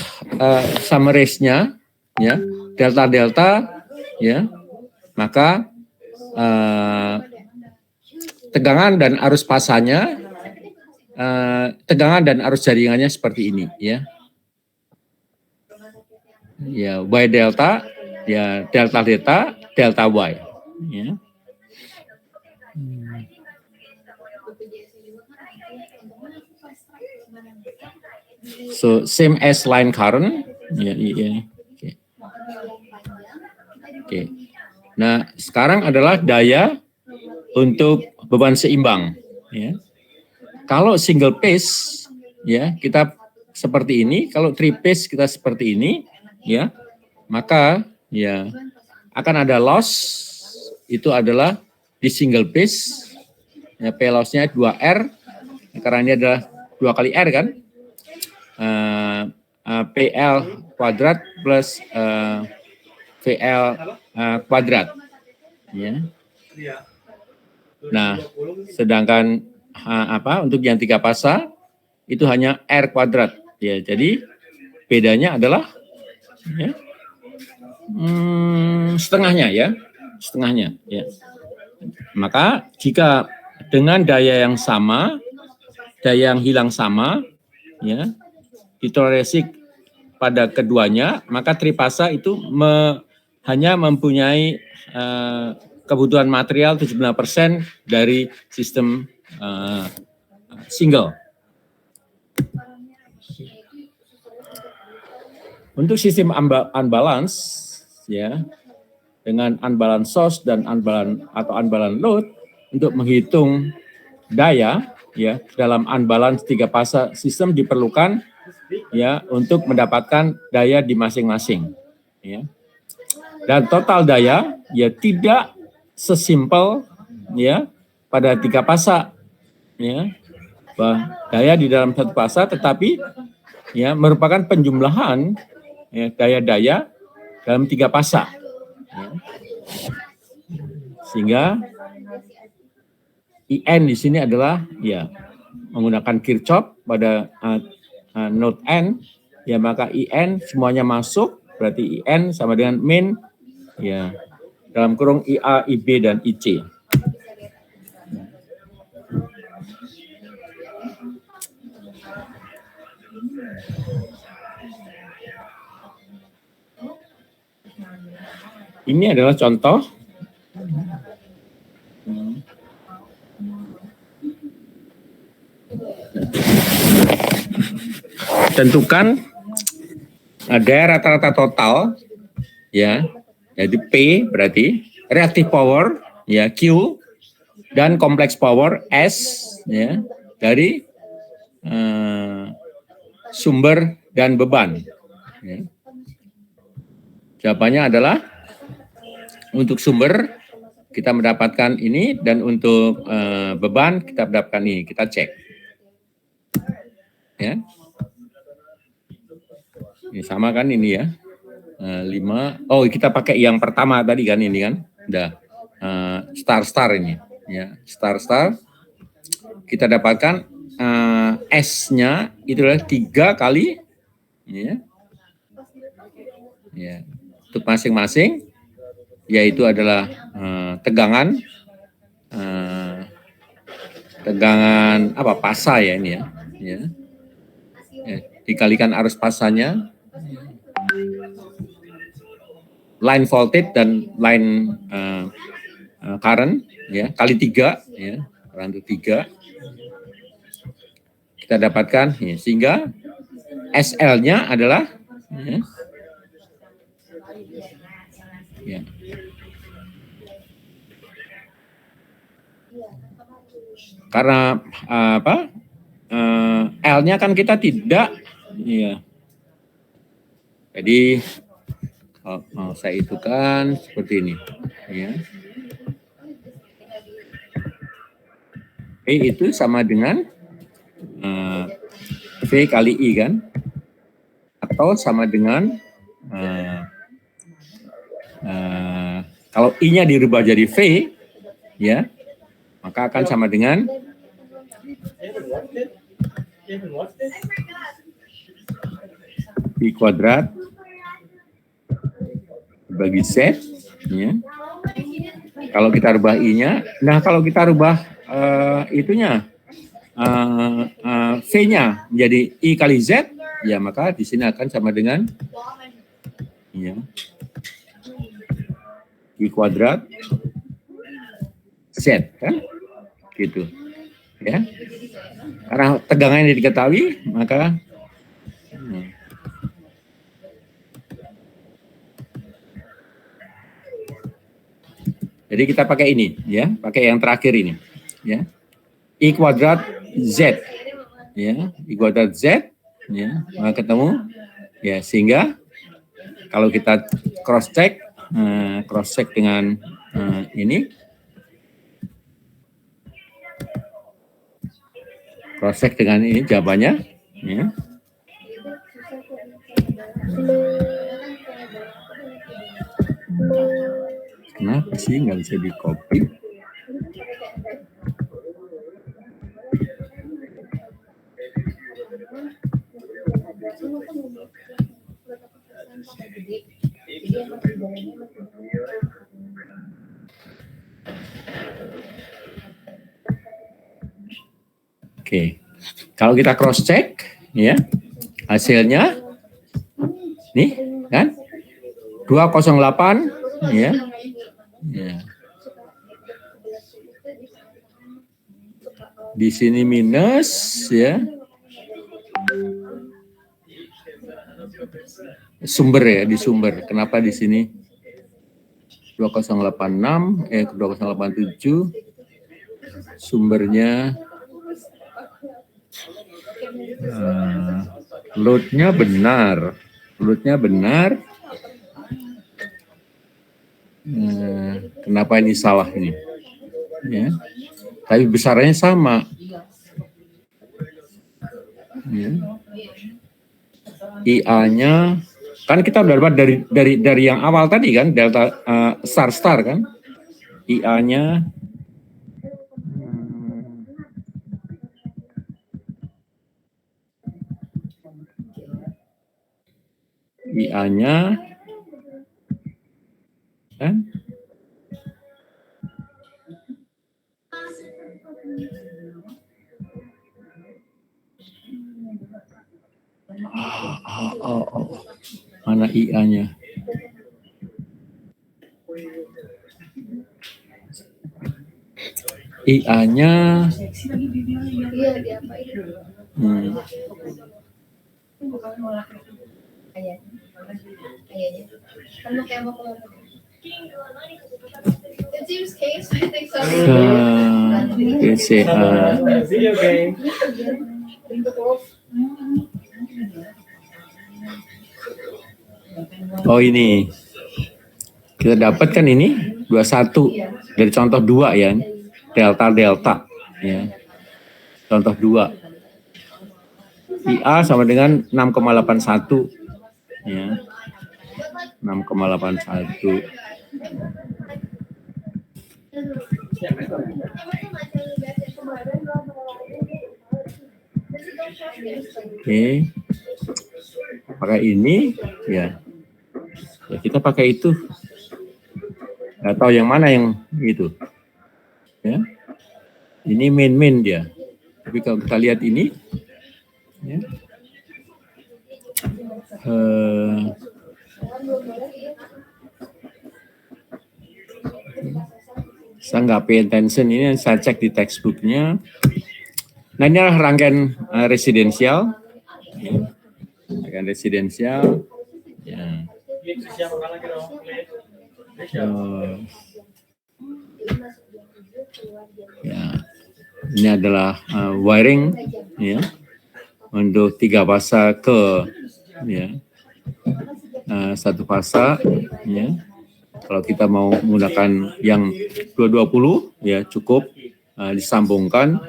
summarize-nya, ya, delta-delta, ya. Maka tegangan dan arus pasanya, tegangan dan arus jaringannya seperti ini, ya. Ya, Y delta, ya, delta delta, delta Y, ya. So same as line current, ya, ya. Oke. Oke. Nah, sekarang adalah daya untuk beban seimbang, ya. Kalau single phase, ya, kita seperti ini. Kalau three phase kita seperti ini, ya. Maka, ya, akan ada loss. Itu adalah di single phase. Ya, P loss-nya 2R. Karena ini adalah 2 kali R kan. PL kuadrat plus VL kuadrat, ya. Nah, sedangkan untuk yang 3 fasa itu hanya R kuadrat, ya. Jadi bedanya adalah, ya, setengahnya, ya, setengahnya, ya. Maka jika dengan daya yang sama, daya yang hilang sama, ya, ditoleransi pada keduanya, maka trifasa itu hanya mempunyai kebutuhan material 75% dari sistem single. Untuk sistem unbalance, ya, dengan unbalance source dan unbalance load, untuk menghitung daya, ya, dalam unbalance 3 fasa sistem diperlukan, ya, untuk mendapatkan daya di masing-masing, ya. Dan total daya, ya, tidak sesimpel, ya, pada 3 fasa, ya, daya di dalam 1 fasa, tetapi, ya, merupakan penjumlahan, ya, daya-daya dalam 3 fasa, ya. Sehingga IN di sini adalah, ya, menggunakan Kirchhoff pada node N, ya, maka IN semuanya masuk, berarti IN sama dengan min, ya, dalam kurung IA, IB, dan IC. Ini adalah contoh. Tentukan daya rata-rata total, ya, jadi P berarti reactive power, ya, Q, dan complex power S, ya, dari sumber dan beban, ya. Jawabannya adalah untuk sumber kita mendapatkan ini, dan untuk beban kita mendapatkan ini. Kita cek, ya. Ini sama kan ini, ya, 5. Oh, kita pakai yang pertama tadi kan, ini kan udah star ini, ya, star. Kita dapatkan S-nya itu adalah 3 kali, ya, ya, untuk masing-masing, yaitu adalah tegangan pasa, ya, ini, ya, ya, dikalikan arus pasanya, line voltage dan line current ya kali 3 ya, current itu 3 kita dapatkan ya, sehingga SL-nya adalah ya, karena apa? L-nya kan kita tidak ya. Jadi kalau mau saya hitungkan seperti ini ya. V itu sama dengan V kali I kan? Atau sama dengan kalau I-nya dirubah jadi V ya, maka akan sama dengan I kuadrat bagi Z ya. Kalau kita rubah I-nya, nah kalau kita rubah itunya V-nya menjadi I kali Z ya, maka di sini akan sama dengan ya, I kuadrat Z kan gitu ya, karena tegangannya diketahui maka jadi kita pakai ini ya, pakai yang terakhir ini ya, I kuadrat Z ya, I kuadrat Z ya, maka ketemu ya, sehingga kalau kita cross check dengan ini, cross check dengan ini jawabannya ya. Kenapa sih nggak bisa di copy? Oke, kalau kita cross check ya, hasilnya nih kan 208 ya. Ya. Di sini minus ya. Sumber ya, di sumber. Kenapa di sini 2086 2087 sumbernya load-nya benar. Load-nya benar. Kenapa ini salah ini? Ya. Tapi besarnya sama. Ya. IA-nya kan kita udah dapat dari yang awal tadi kan, delta star kan. IA-nya kan? Mana IA-nya? IA-nya oh ini kita dapatkan ini 21 dari contoh 2 ya, delta ya, contoh 2 IA sama dengan 6,81 ya, 6,81. Oke, pakai ini ya, kita pakai itu, nggak tahu yang mana yang itu ya, ini main dia, tapi kalau kita lihat ini ya, Saya nggak pay attention, ini saya cek di textbooknya. Nah ini adalah rangkaian residensial. Ya. Rangkaian residensial. Ya. Ya. Ini adalah wiring ya untuk 3 fasa ke ya. Satu fasa ya. Kalau kita mau menggunakan yang 220 ya cukup disambungkan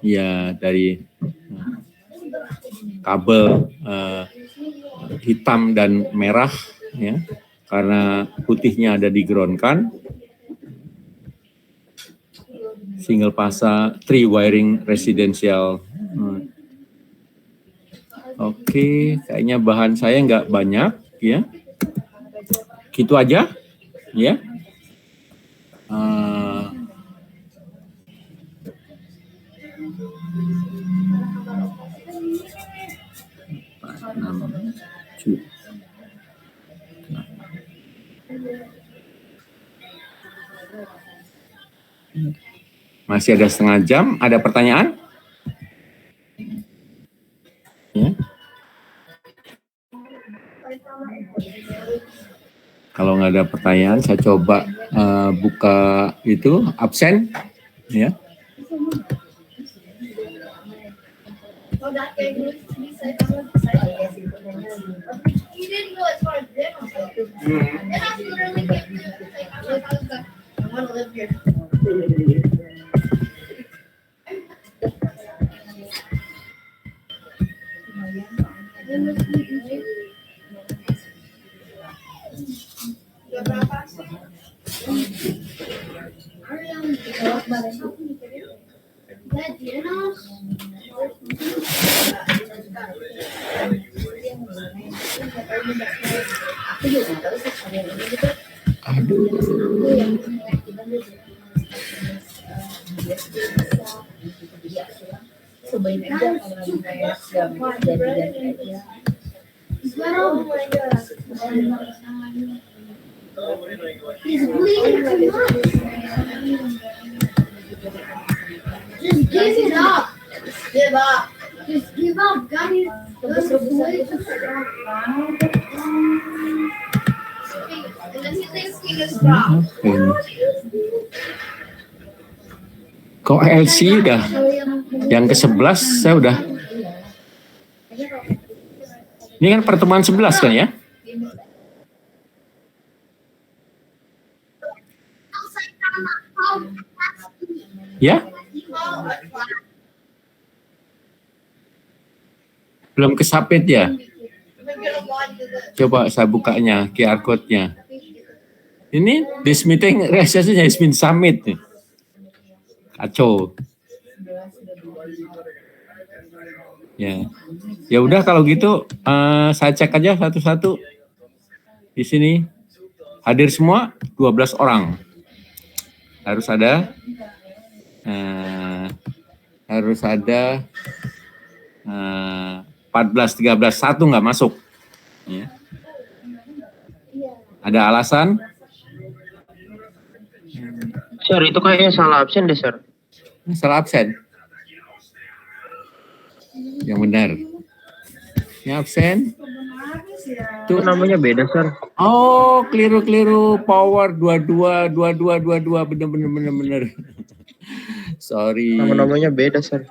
ya dari kabel hitam dan merah ya, karena putihnya ada di ground kan. Single fasa 3 wiring residential. Oke, kayaknya bahan saya nggak banyak ya. Gitu aja ya. Masih ada setengah jam. Ada pertanyaan? Ya. Kalau nggak ada pertanyaan, saya coba buka itu absen, ya. He's bleeding too much. Just give it up. Give up. Just give up, guys. And then he thinks he can stop. Kok LC udah yang ke-11 saya udah. Ini kan pertemuan 11 kan ya? Ya? Belum kesapit ya? Coba saya bukanya QR code-nya. Ini this meeting resesnya has been submit nih. Kacau. Ya. Ya udah kalau gitu saya cek aja satu-satu. Di sini hadir semua 12 orang. Harus ada 14, 13, satu nggak masuk. Ya. Ada alasan? Sir, itu kayaknya salah absen deh, Sir. Salah absen. Yang benar. Yang absen. Itu namanya beda, Sir. Oh, keliru. Power 22. Bener. Sorry. Namanya beda, Sir.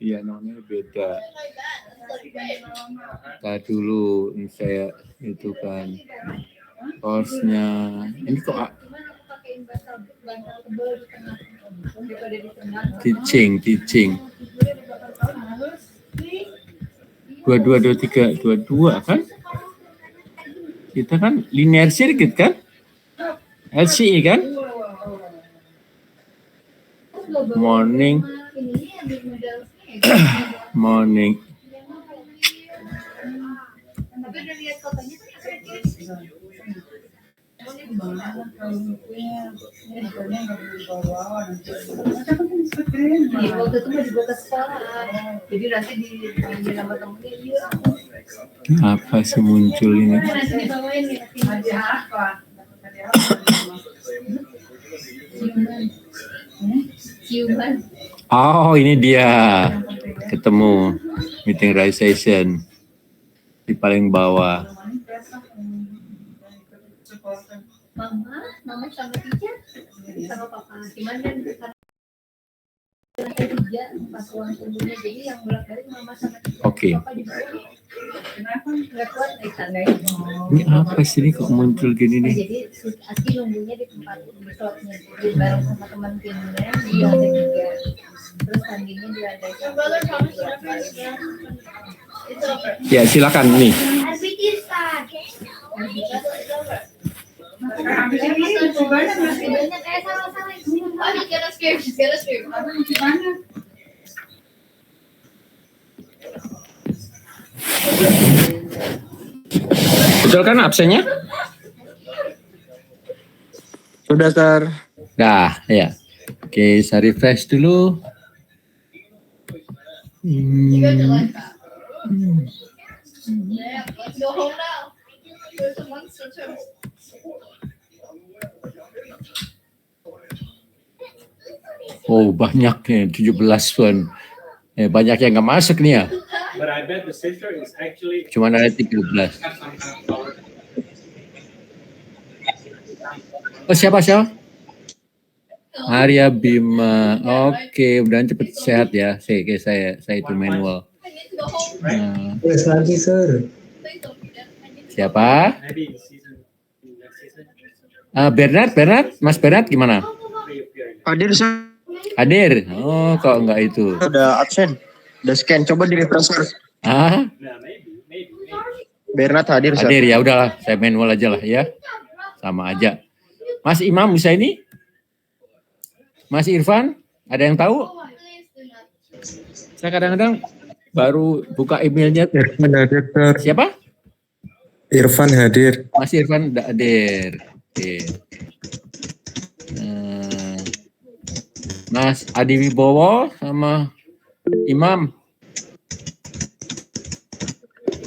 Iya, namanya beda. Tadi dulu saya itu kan course-nya. Ini kok teaching 22 kan kita kan linear circuit kan LCE kan morning Waktu itu mau dibawa ke sekolah, jadi nanti di nama temennya dia. Apa sih muncul ini? Nanti dibawain nih. Ciuman. Oh, ini dia. Ketemu meeting realization di paling bawah. Mama sama Tija, sama papa. Cuman kan lantai 3 pas ruang tunggunya, jadi yang bolak-balik mama sama Tija. Oke. Papa di bawah. Kenapa? Nggak kuat naik tangga. Ini apa sih ini kok muncul gini nih? Jadi Aski nunggunya di tempat di slotnya, di bareng sama teman timnya di lantai 3. Terus tandingnya di lantai 1. Ya, silakan nih. Everything's fine. Banyak kayak sama-sama. Oh, get us scared. Just get us scared. Betul kan absennya? Sudah, Sir. Dah, ya. Oke, saya refresh dulu. You guys are like that. Yeah, let's go home now. There's a monster too. Oh, banyak nih, 17 pun. Banyak yang nggak masuk nih ya. But I bet the sister is actually Cuma ada 13. have some kind of power. Oh, siapa? Arya Bima. Oke, mudah cepet sehat ya. Saya itu manual. I need to go home. Nah, Lagi, Sir. Please don't forget. I need to siapa? Maybe in next season. Bernard, Mas Bernard gimana? Hadir, Sir. Hadir. Oh, kok enggak itu? Udah absen. Udah scan. Coba di refresh, Sir. Ah, Nah, maybe. Bernard hadir, Sir. hadir ya udahlah, saya manual aja lah ya. Sama aja. Mas Imam bisa ini? Mas Irfan, ada yang tahu? please do not. Saya kadang-kadang baru buka emailnya. Irfan hadir, Sir. Siapa? Irfan hadir. Mas Irfan tidak hadir. Oke. Mas Adi Wibowo sama Imam.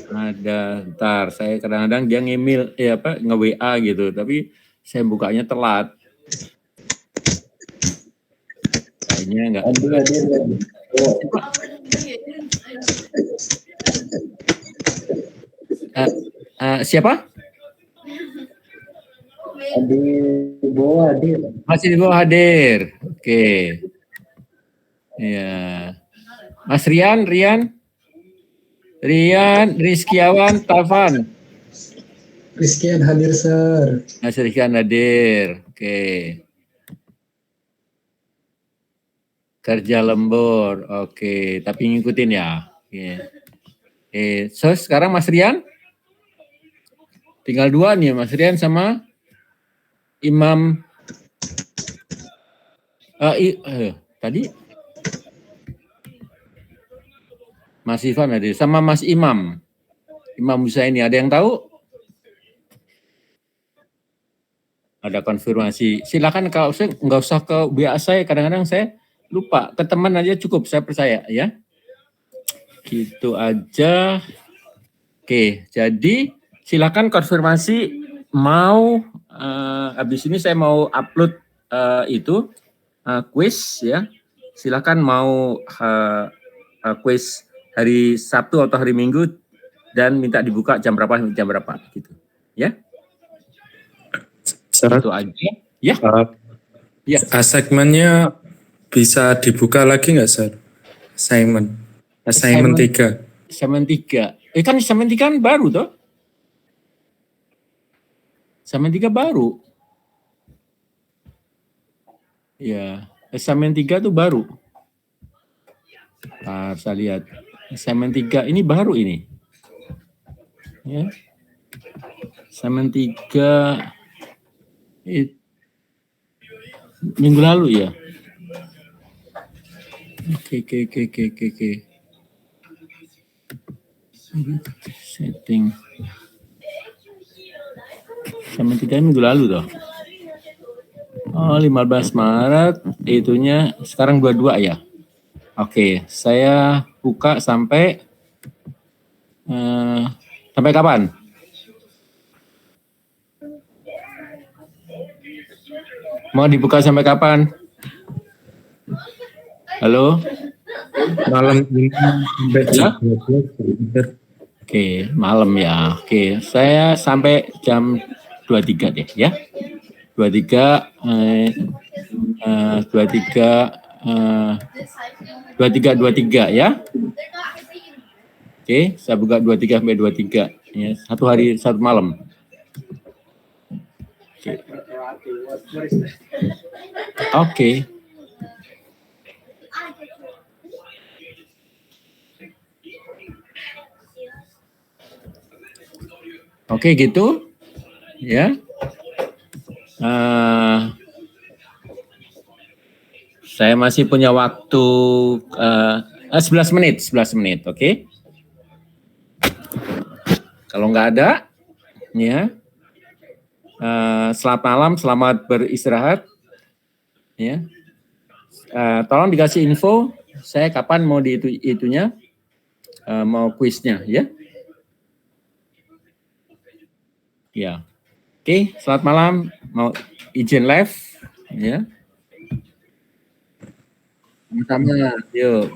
Ada, ntar saya kadang-kadang dia nge-email, nge-WA gitu, tapi saya bukanya telat. Kayaknya enggak. Siapa? Masih di bawah hadir. Oke. Ya. Mas Rian, Rizkiawan, Taufan. Rizkian hadir, Sir. Mas Rizkian hadir. Oke. Kerja lembur. Oke, tapi ngikutin ya. Oke. So sekarang Mas Rian? Tinggal 2 nih, Mas Rian sama Imam. Tadi Mas Ivan ada sama Mas Imam. Imam Musa ini ada yang tahu? Ada konfirmasi. Silakan kalau saya nggak usah ke WA saya. Kadang-kadang saya lupa. Ke teman aja cukup. Saya percaya ya. Gitu aja. Oke, jadi silakan konfirmasi mau habis ini saya mau upload itu quiz ya. Silakan mau quiz hari Sabtu atau hari Minggu dan minta dibuka jam berapa gitu. Ya. Sir, Itu aja. Ya. Ya. segmennya bisa dibuka lagi nggak, Sir? Assignment 3. Assignment 3. Kan assignment 3 kan baru toh? Assignment 3 baru. Ya, assignment 3 tuh baru. Saya lihat. Assignment 3 ini baru ini. Ya. Assignment 3 minggu lalu ya. Oke. Setting. Assignment 3 minggu lalu toh. Oh, 15 Maret itunya sekarang 22 ya. Oke, saya buka sampai kapan? Mau dibuka sampai kapan? Halo. Malam ini sampai jam 12. Oke, malam ya. Oke, saya sampai jam 23 deh ya. 23 23 ya. Oke, saya buka 23 sampai 23 ya, satu hari satu malam. Oke. Oke gitu ya. Saya masih punya waktu 11 menit, oke? Kalau nggak ada, ya. Selamat malam, selamat beristirahat, ya. Tolong dikasih info, saya kapan mau itunya, mau kuisnya, ya. Ya, oke. Selamat malam, mau izin live, ya. Sama-sama, yuk.